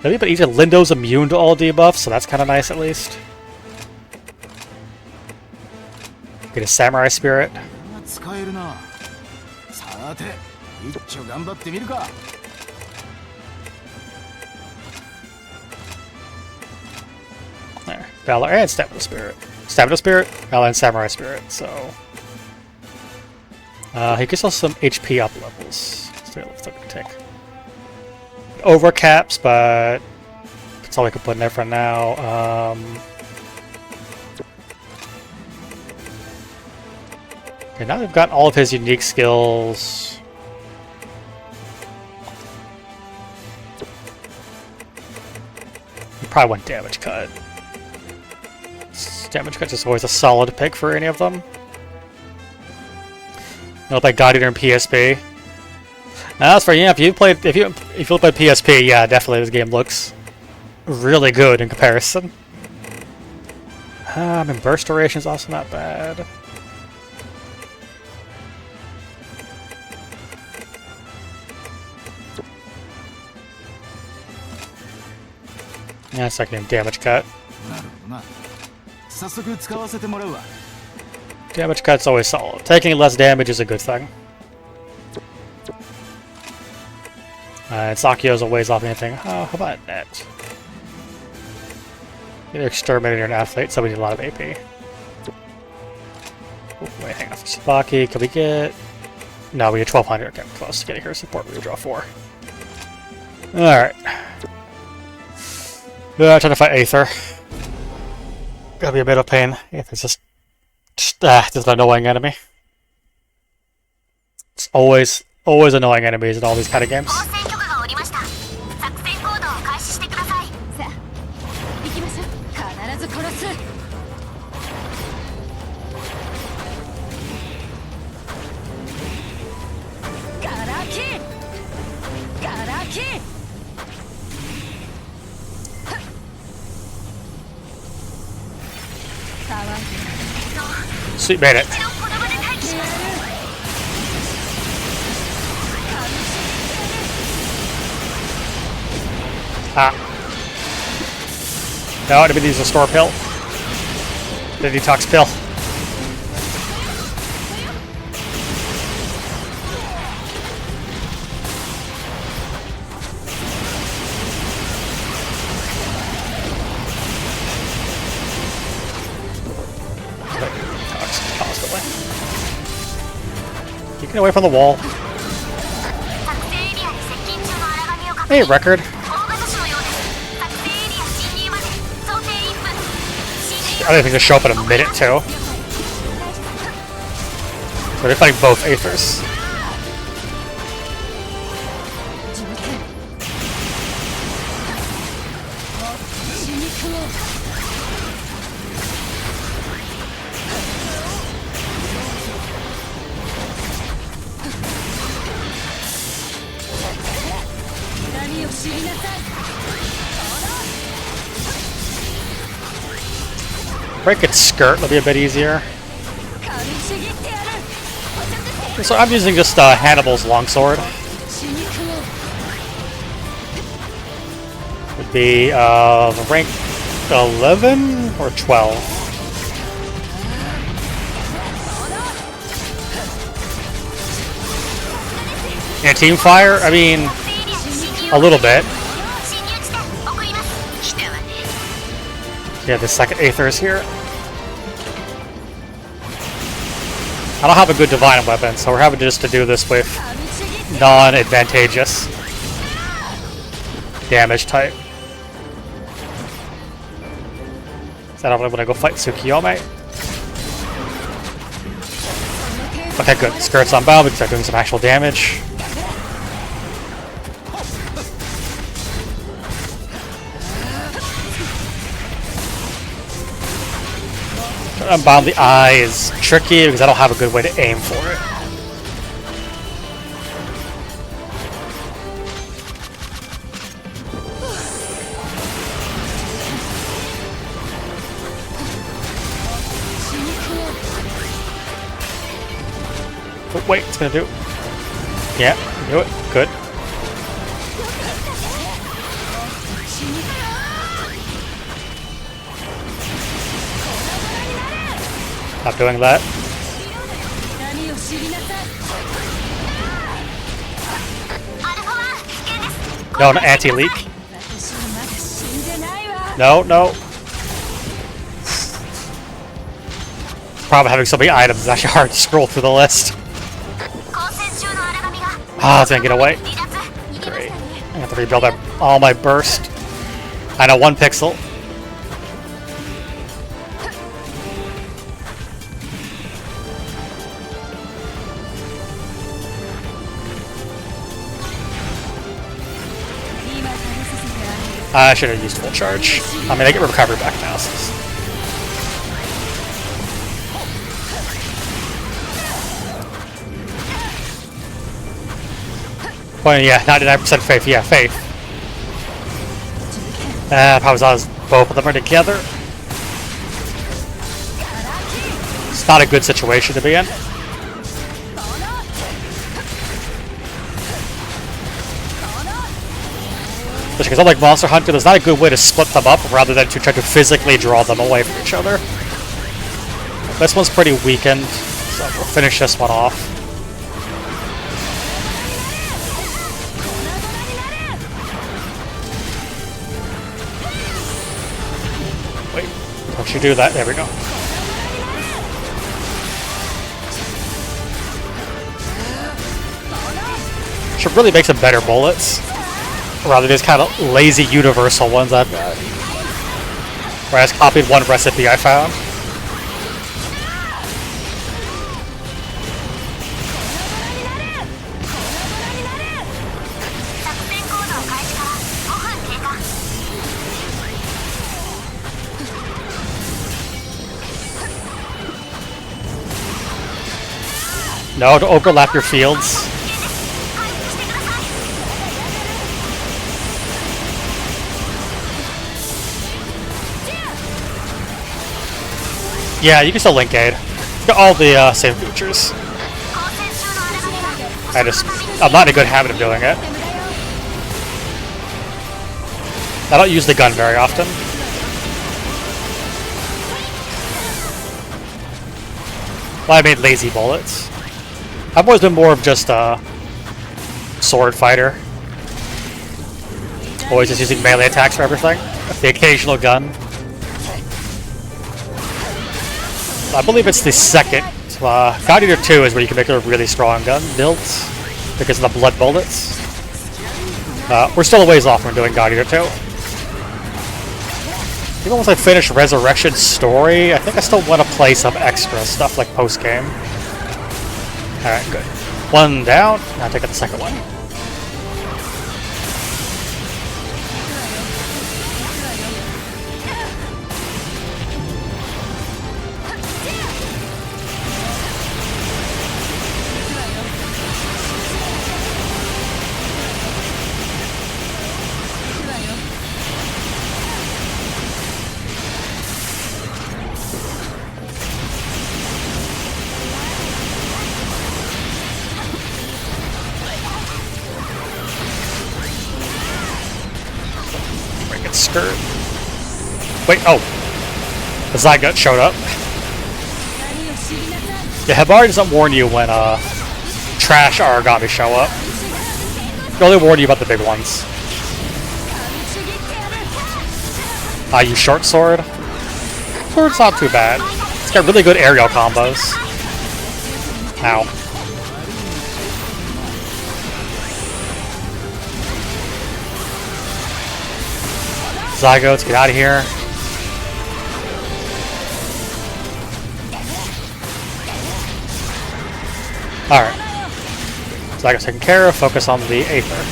Maybe, but even Lindo's immune to all debuffs, so that's kind of nice at least. Get a Samurai Spirit. There. Valor and Stamina Spirit. Stamina Spirit, Valor and Samurai Spirit, so... he gets us some HP up levels. Let's take overcaps, but that's all we can put in there for now. Okay, now we've got all of his unique skills. You probably want damage cut. Damage cut is always a solid pick for any of them. You know, like God Eater and PSP. Now, that's for yeah. If you look at PSP, yeah, definitely this game looks really good in comparison. I mean, burst duration is also not bad. Yeah, second damage cut. Damage cut's always solid. Taking less damage is a good thing. And Sakyo's a ways off anything. Oh, how about that? You're an exterminator and athlete, so we need a lot of AP. Ooh, wait, hang on. Tsubaki, can we get... No, we get 1200. Okay, close to getting her support. We draw 4. Alright. Trying to fight Aether. Gotta be a bit of pain. Aether's just an annoying enemy. It's always annoying enemies in all these kind of games. 作戦行動を開始してください。さあ、行きましょう。必ず殺す。ガラキ！ガラキ！ Sweet, made it. Ah. No, enemy needs a store pill. The detox pill. Detox constantly. You get away from the wall. Hey, record. I don't think they show up in a minute too. But they're fighting both Aethers. Break its skirt, that'll be a bit easier. So I'm using just Hannibal's longsword. Would be rank 11 or 12. Yeah, team fire? I mean, a little bit. Yeah, the second Aether is here. I don't have a good divine weapon, so we're having just to do this with non-advantageous damage type. Is that when I go fight Tsukiyome? Okay, good. Skirt's unbound because they're doing some actual damage. Unbound the eye is tricky because I don't have a good way to aim for it. Oh, wait, it's gonna do. Yeah, do it. Good. Stop doing that. No, an anti-leak. No, no. Probably having so many items is actually hard to scroll through the list. Ah, it's gonna get away. Great. I have to rebuild all my burst. I know, 1 pixel. I should have used full charge. I mean, I get recovery back now. So well, yeah, 99% faith. Yeah, faith. Probably as both of them are together. It's not a good situation to be in. Because unlike Monster Hunter, there's not a good way to split them up rather than to try to physically draw them away from each other. This one's pretty weakened, so we'll finish this one off. Should do that. There we go. Should really make some better bullets. Rather than these kind of lazy universal ones I've got. Where I just copied one recipe I found. No, to overlap your fields. Yeah, you can still link aid. It's got all the same features. I'm not in a good habit of doing it. I don't use the gun very often. Well, I made lazy bullets. I've always been more of just a sword fighter. Always just using melee attacks for everything. The occasional gun. I believe it's the second. God Eater 2 is where you can make a really strong gun build because of the blood bullets. We're still a ways off from doing God Eater 2. Even once I finish Resurrection story, I think I still want to play some extra stuff like post-game. Alright, good. One down, now take out the second one. Skirt. Wait, oh. The Zygote showed up. Yeah, Hibari doesn't warn you when trash origami show up. They only warn you about the big ones. Use short sword. Sword's not too bad. It's got really good aerial combos. Ow. Zygotes, get out of here. Alright. Zygotes taken care of, focus on the Aether.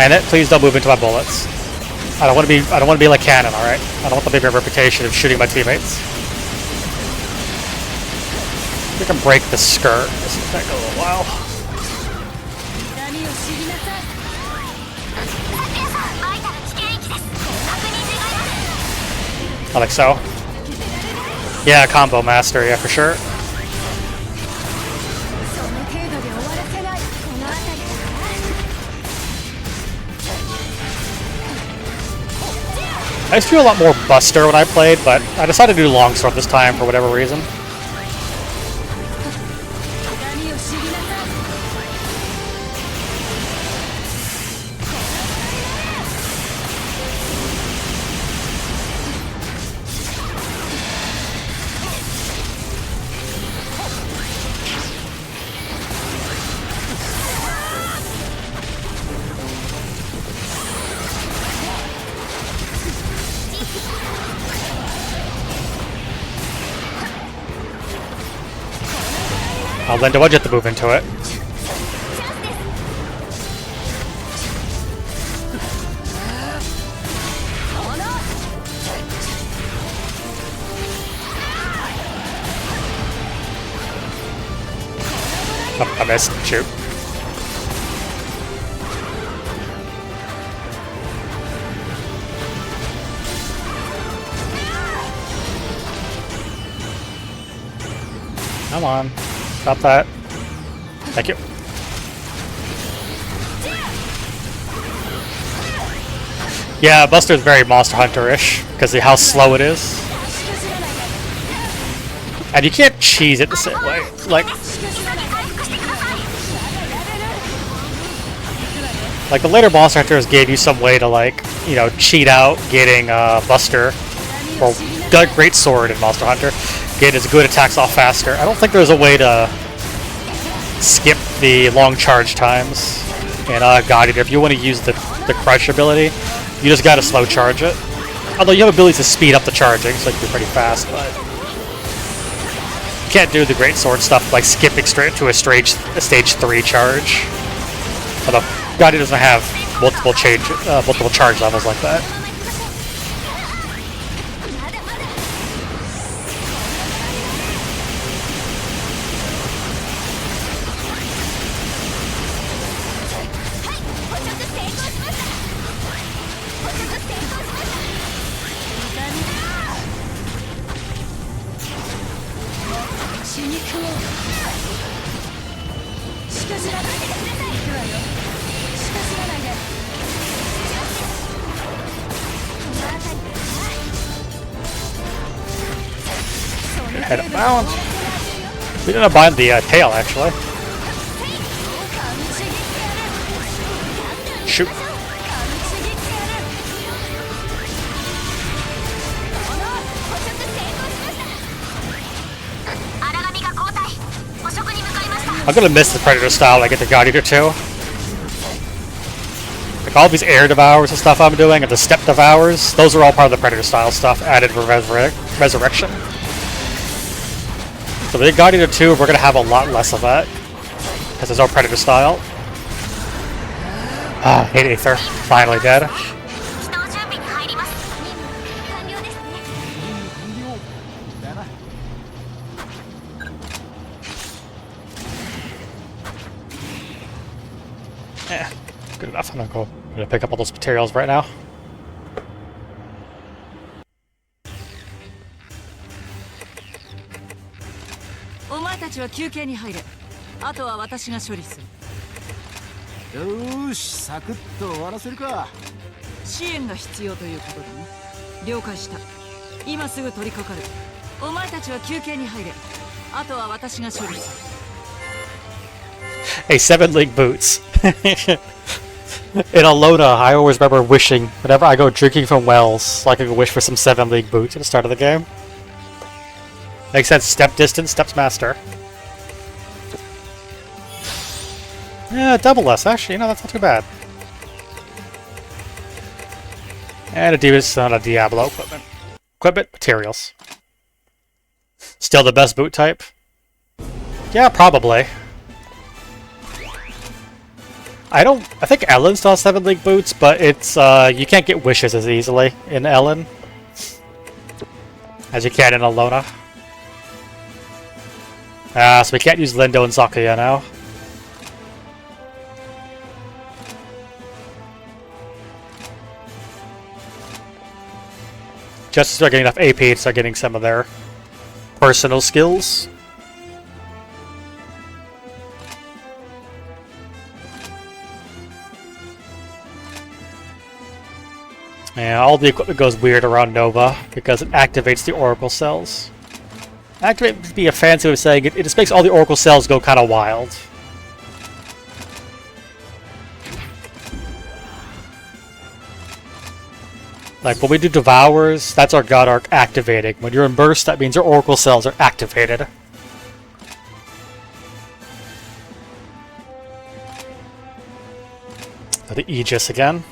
And please don't move into my bullets. I don't want to be like Cannon, alright? I don't want the big reputation of shooting my teammates. We can break the skirt. This is gonna take a little while. I think so. Yeah, combo master, yeah, for sure. I used to feel a lot more Buster when I played, but I decided to do Longsword this time for whatever reason. Then do I get to move into it? Oh, I missed. Shoot. Come on. Stop that. Thank you. Yeah, Buster's very Monster Hunter-ish because of how slow it is. And you can't cheese it the same way. Like the later Monster Hunters gave you some way to, like, you know, cheat out getting Buster. Or got great sword in Monster Hunter. Get his good attacks off faster. I don't think there's a way to skip the long charge times in God Eater. If you want to use the crush ability, you just gotta slow charge it. Although you have abilities to speed up the charging, so it can be pretty fast, but you can't do the great sword stuff like skipping straight to a stage 3 charge. Although God Eater doesn't have multiple charge levels like that. Head of bounds. We didn't bind the tail, actually. Shoot. I'm gonna miss the Predator style I get the God Eater too. Like all these air devours and stuff I'm doing, and the step devours, those are all part of the Predator style stuff added for Resurrection. So with God Eater 2, we're gonna have a lot less of that. Because there's no Predator style. Ah, hate Aether. Finally dead. Yeah, good enough. I'm gonna pick up all those materials right now.よーし、サクッと終わらせるか。支援が必要ということだね。了解した。今すぐ取り掛かる。お前たちは休憩に入れ。あとは私が処理する。Hey, 7 League Boots. In Alona, I always remember wishing, whenever I go drinking from wells, so I can wish for some 7 League Boots at the start of the game. Makes sense. Step distance, steps master. Yeah, double S, actually. You know, that's not too bad. And a Demon's Son of Diablo equipment. Equipment, materials. Still the best boot type? Yeah, probably. I think Ellen still has 7 League Boots, but it's, you can't get wishes as easily in Ellen as you can in Alona. So we can't use Lindo and Zakuya now. Just to start getting enough AP to start getting some of their personal skills. Yeah, all the equipment goes weird around Nova because it activates the Oracle cells. Activate would be a fancy way of saying it just makes all the Oracle cells go kind of wild. Like when we do Devours, that's our God Arc activating. When you're in Burst, that means your Oracle cells are activated. The Aegis again.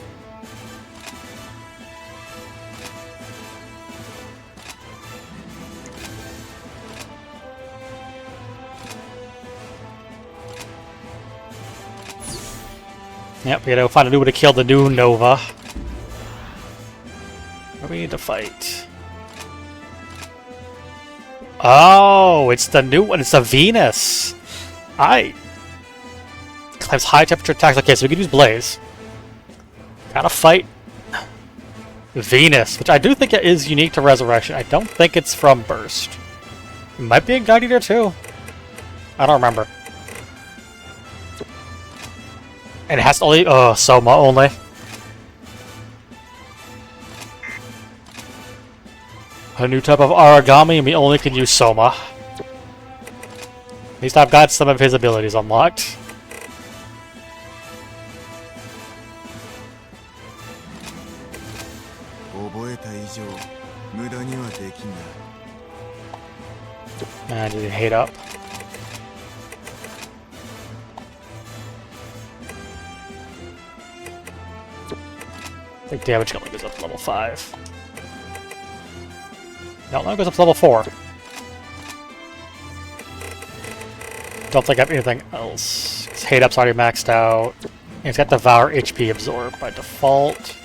Yep, we gotta find a new way to kill the new Nova. What do we need to fight? Oh, it's the new one. It's a Venus. Claims high temperature attacks. Okay, so we can use Blaze. Gotta fight Venus, which I do think it is unique to Resurrection. I don't think it's from Burst. It might be in God Eater too. I don't remember. And it has to only... Oh, Soma only. A new type of Origami, and we only can use Soma. At least I've got some of his abilities unlocked. And you can hate up. I think damage only goes up to level 5. No, it only goes up to level 4. Don't think I have anything else. His hate up's already maxed out. And it's got Devour HP absorb by default.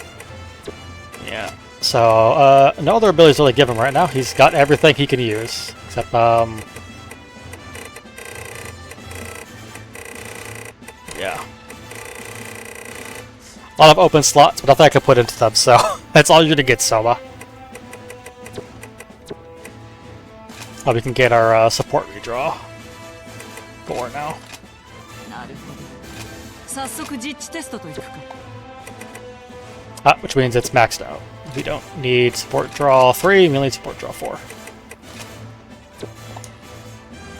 Yeah. So, no other abilities really give him right now. He's got everything he can use. Except, yeah. A lot of open slots, but nothing I could put into them, so that's all you're gonna get, Soma. Oh, we can get our support redraw. Gore now. なるほど。早速実地テストといくか。 Which means it's maxed out. We don't need support draw 3, we only need support draw 4.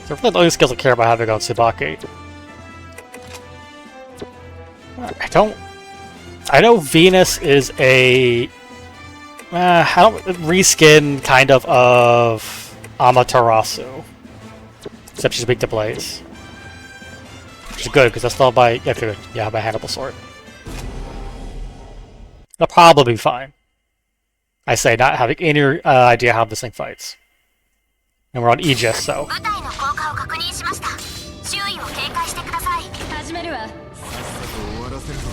So really the only skills I care about having on Tsubaki. I know Venus is a reskin kind of Amaterasu. Except she's weak to Blaze. Which is good, because that's still by by Hannibal Sword. That'll probably be fine. I say, not having any idea how this thing fights. And we're on Aegis, so. 部隊の効果を確認しました。周囲を警戒してください。始めるわ。さっさと終わらせるぞ。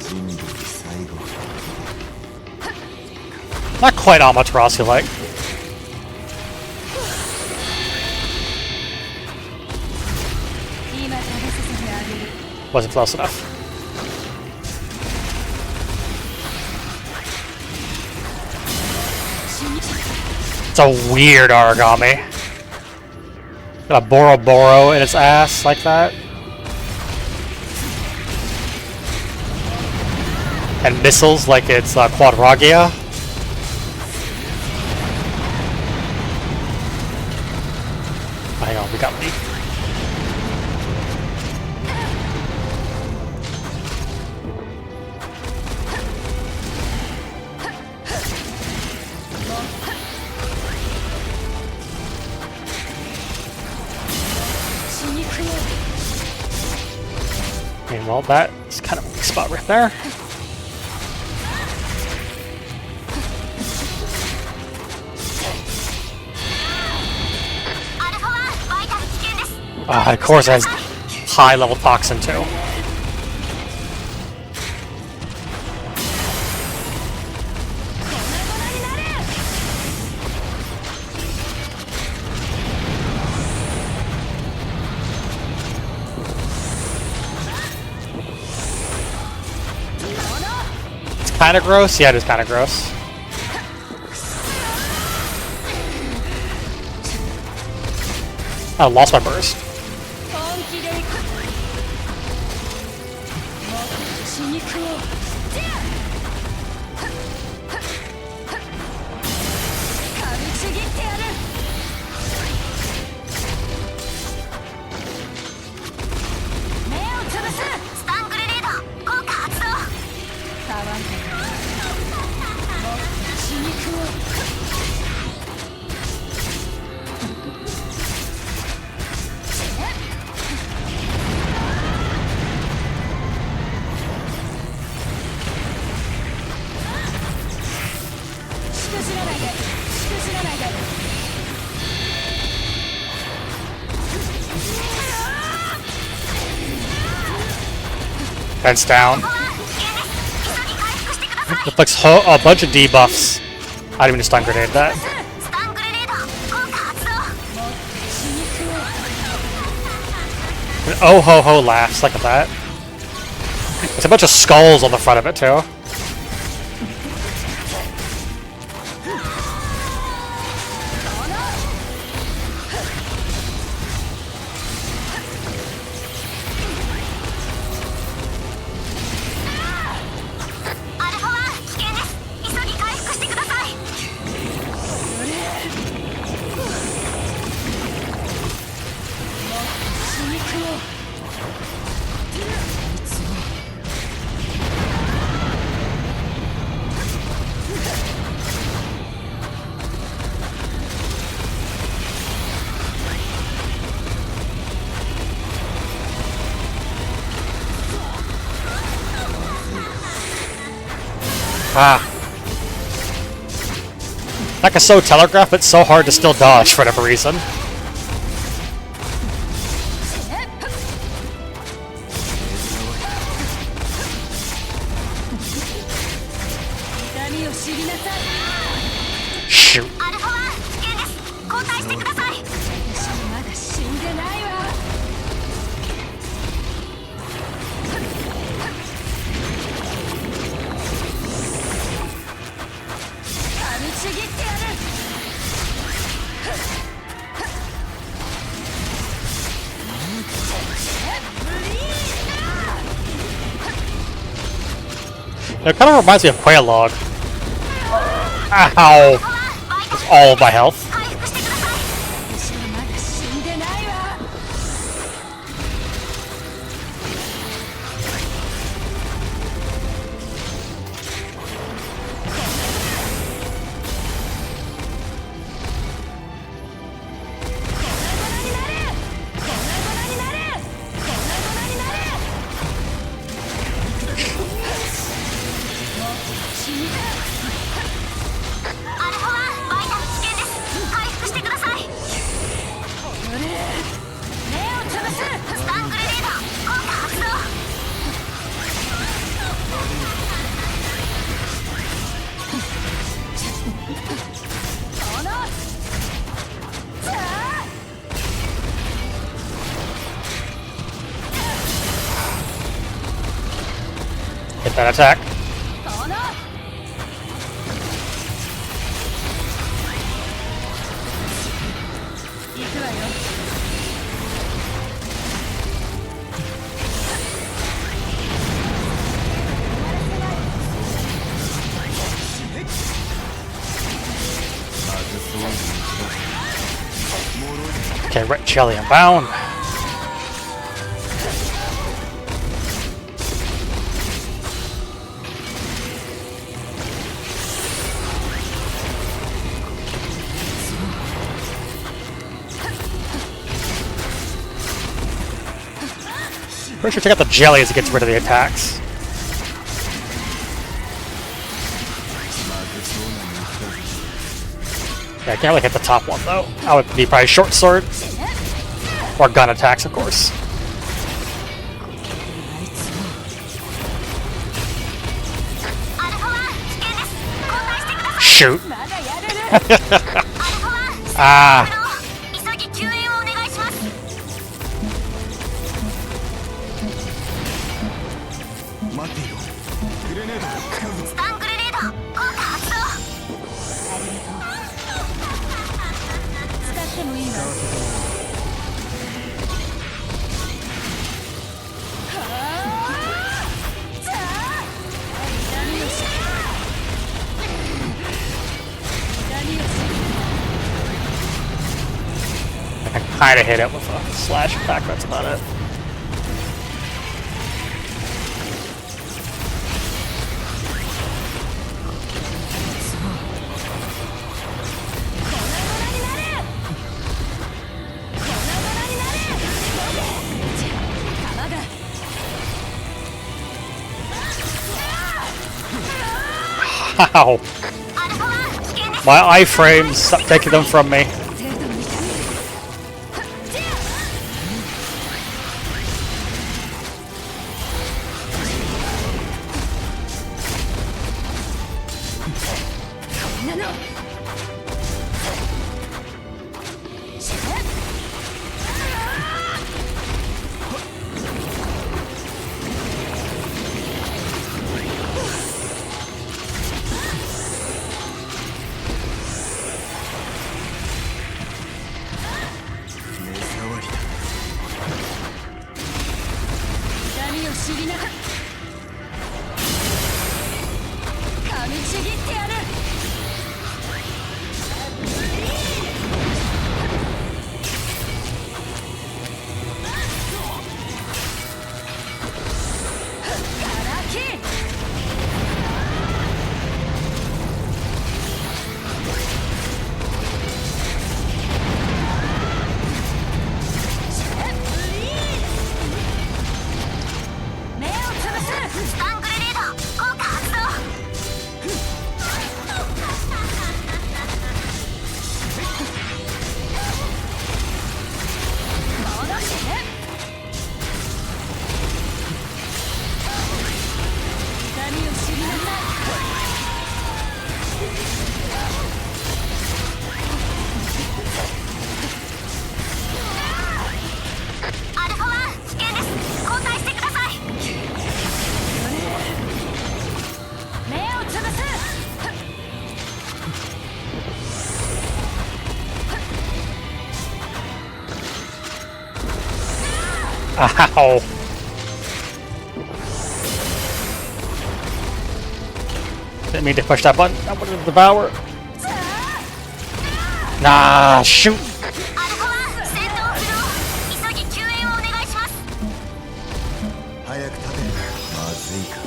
人類最後。 Not quite Amaterasu-like. Wasn't close enough. It's a weird origami. Got a Boro in its ass like that. And missiles like it's Quadragia. Hang on, we got me. Okay, well, that's kind of a weak spot right there. Of course, it has high-level toxin too. It's kind of gross. Yeah, it is kind of gross. I lost my burst. Fence down. Reflects a bunch of debuffs. I didn't even stun grenade that. And oh ho ho laughs like that. It's a bunch of skulls on the front of it too. Ah. That can so telegraph, but so hard to still dodge for whatever reason. Shoot. アルファ1危険です。交代してください。まだ死んでないわ。噛みちぎってやる。It kind of reminds me of Quailog. Ow! That's all of my health. 回復してください。まだ死んでないわ。 アルファ1バイタル危険です。回復してください。スタングレレーダー効果発動。Hit that attack. 行くわよ。 Okay, Red Jelly, I'm bound. Pretty sure check out the jelly as it gets rid of the attacks. Yeah, I can't really hit the top one though. That would be probably short sword. Or gun attacks, of course. Shoot. Ah. 急ぎ救援をお願いします。待っていろ。グレネードが使うぞ。スタングレレーダー効果発動。使ってもいいわ。 I can kinda hit it with a slash attack, that's about it. Ow! My iframes, stop taking them from me. Ow. Didn't mean to push that button. I wanted to devour. Nah, shoot. アルファ1戦闘不能。急ぎ救援をお願いします。早く立て。まずいか。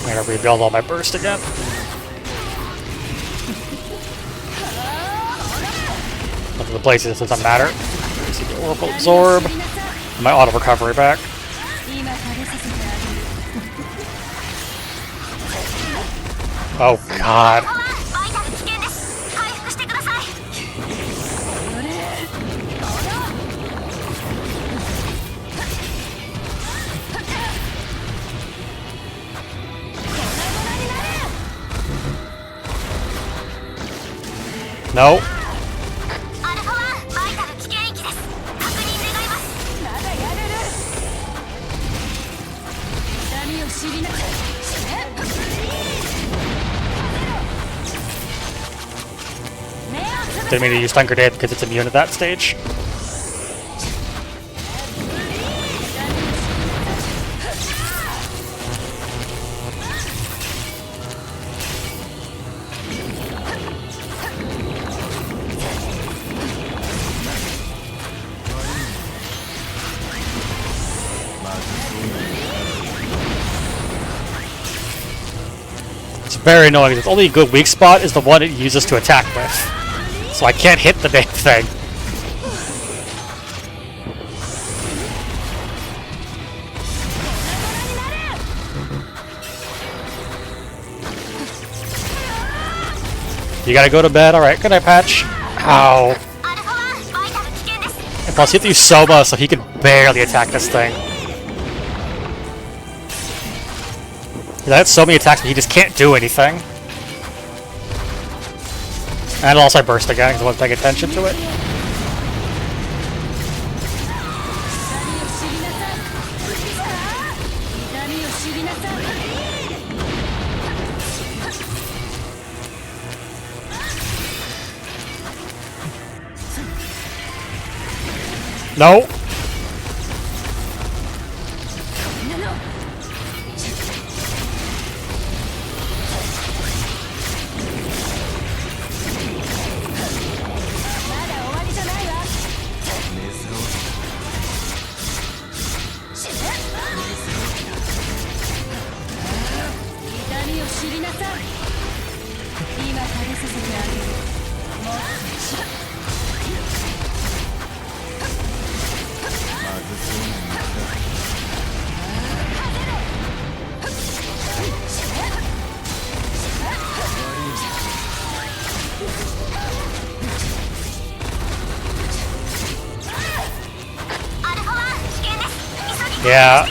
I'm gonna rebuild all my burst again. Look at the places, it doesn't matter. See the Oracle Absorb. My auto recovery back. Oh god. バイタル危険です。回復してください。No. アルファ1バイタル危険域です。確認願います。まだやれる。痛みを知りなさい。 Didn't mean to use Stun Grenade because it's immune at that stage. It's very annoying. Its only good weak spot is the one it uses to attack with. So I can't hit the damn thing. You gotta go to bed? Alright, good night, Patch. Ow. And plus, you have to use Soma, so he can barely attack this thing. I had so many attacks, but he just can't do anything. And also I burst again because I wasn't paying attention to it. No. Yeah.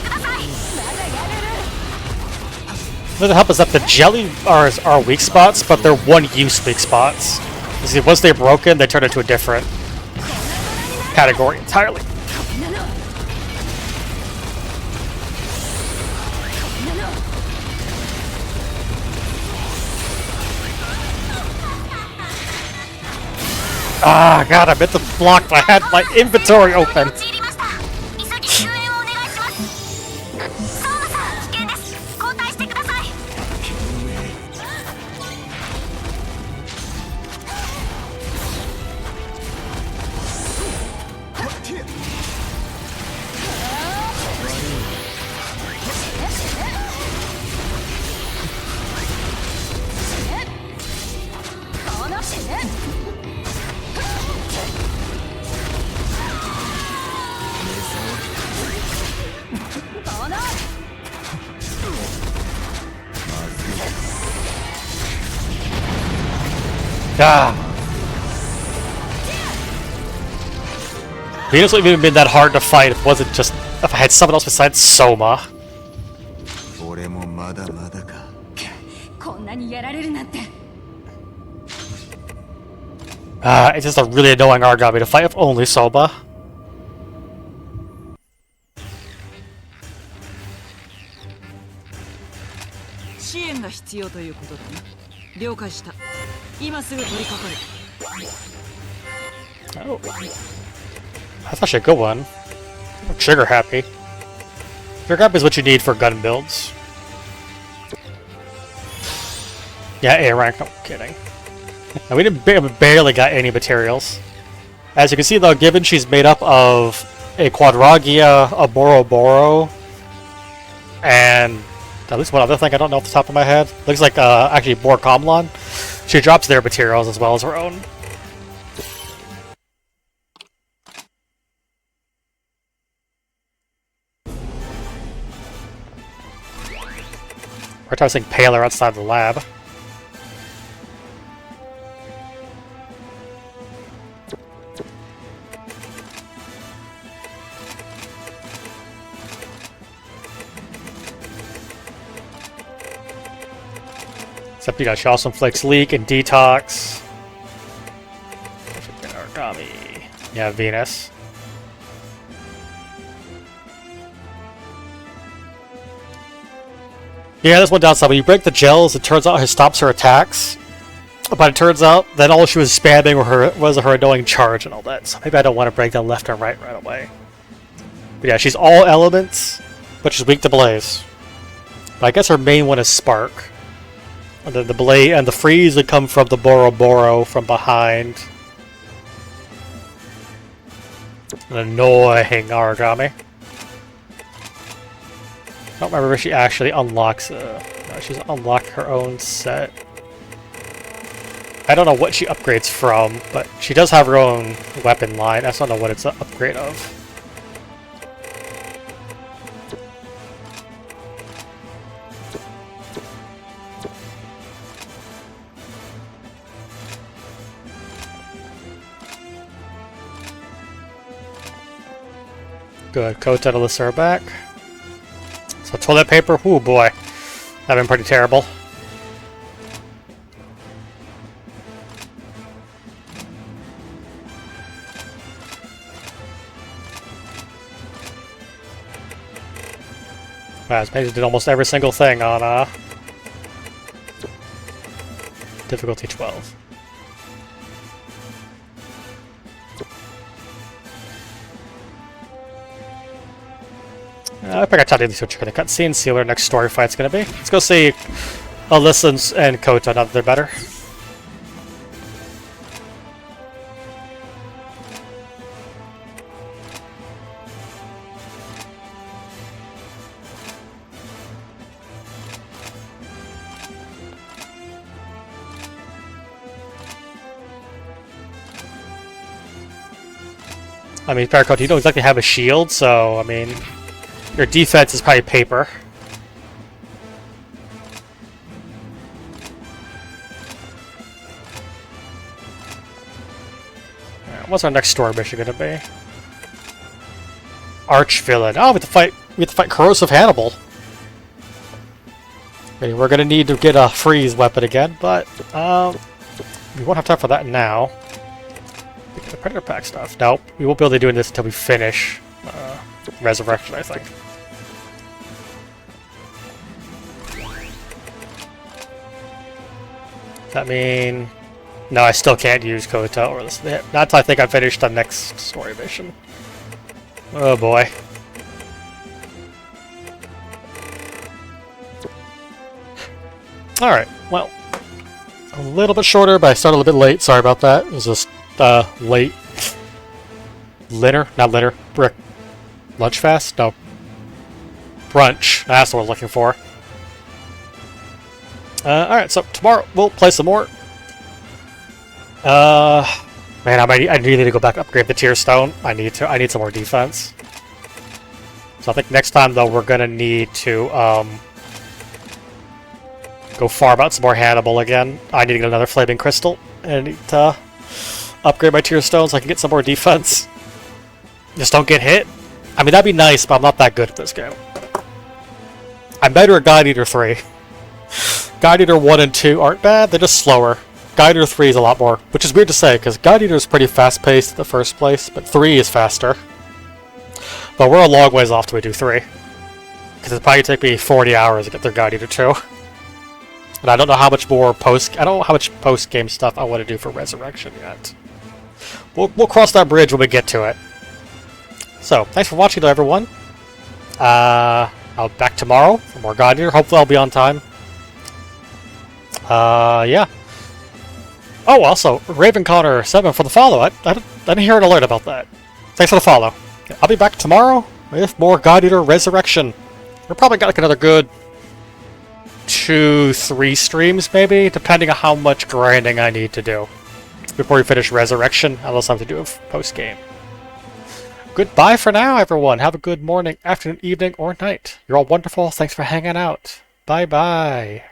The help is that the jelly are weak spots, but they're one-use weak spots. You see, once they're broken, they turn into a different category entirely. Ah, God, I meant to block, but I had my inventory open. Ah. Venus wouldn't even been that hard to fight if it wasn't just if I had someone else besides Soma. It's just a really annoying Argami to fight with only Soma. 支援が必要ということだね。了解した。今すぐ取り掛かる。Oh. That's actually a good one. Trigger happy. Trigger happy is what you need for gun builds. Yeah, A rank, no kidding. And we didn't barely got any materials. As you can see though, given she's made up of a Quadragia, a Boroboro, and at least one other thing I don't know off the top of my head. Looks like actually Borkomlon. She drops their materials as well as her own. We're tossing Paler outside the lab. Except you got Shawsome Flakes Leak and Detox. Origami. Yeah, Venus. Yeah, there's one downside. When you break the gels, it turns out it stops her attacks. But it turns out that all she was spamming was her annoying charge and all that. So maybe I don't want to break them left and right away. But yeah, she's all elements, but she's weak to Blaze. But I guess her main one is Spark. And then the Blaze and the Freeze that come from the Boroboro from behind. An annoying Origami. I don't remember if she actually unlocks no, she's unlocked her own set. I don't know what she upgrades from, but she does have her own weapon line. I just don't know what it's an upgrade of. Good, Kota and Alyssa are back. So toilet paper, oh boy, that'd been pretty terrible. Wow, this page did almost every single thing on difficulty 12. I think I told you these which are going to cutscene, see what our next story fight's going to be. Let's go see Alyssa and Kota now that they're better. I mean, Paracote, you don't exactly have a shield, so, I mean, your defense is probably paper. Right, what's our next story mission gonna be? Arch-villain. Oh, we have to fight Corrosive Hannibal. Okay, we're gonna need to get a freeze weapon again, but, we won't have time for that now. The Predator Pack stuff. Nope, we won't be able to do this until we finish Resurrection, I think. Does that mean... No, I still can't use Kota or this. Not until I think I finished the next story mission. Oh boy. Alright, well. A little bit shorter, but I started a little bit late. Sorry about that. It was just late. Litter? Not litter. Brick. Lunch fast? No. Brunch. That's what we're looking for. Alright, so tomorrow we'll play some more. Man, I really need to go back and upgrade the tier stone. I need some more defense. So I think next time though we're gonna need to go farm out some more Hannibal again. I need to get another flaming crystal and I need to upgrade my tier stone so I can get some more defense. Just don't get hit. I mean, that'd be nice, but I'm not that good at this game. I'm better at God Eater 3. God Eater 1 and 2 aren't bad, they're just slower. God Eater 3 is a lot more, which is weird to say, because God Eater is pretty fast-paced in the first place, but 3 is faster. But we're a long ways off till we do 3. Because it'll probably take me 40 hours to get through God Eater 2. And I don't know how much more post-game stuff I want to do for Resurrection yet. We'll cross that bridge when we get to it. So, thanks for watching, though, everyone. I'll be back tomorrow for more God Eater. Hopefully I'll be on time. Yeah. Oh, also, Raven Connor 7 for the follow. I didn't hear an alert about that. Thanks for the follow. I'll be back tomorrow with more God Eater Resurrection. We're probably got like another good 2-3 streams, maybe, depending on how much grinding I need to do before we finish Resurrection, unless I have to do a post-game. Goodbye for now, everyone. Have a good morning, afternoon, evening, or night. You're all wonderful. Thanks for hanging out. Bye-bye.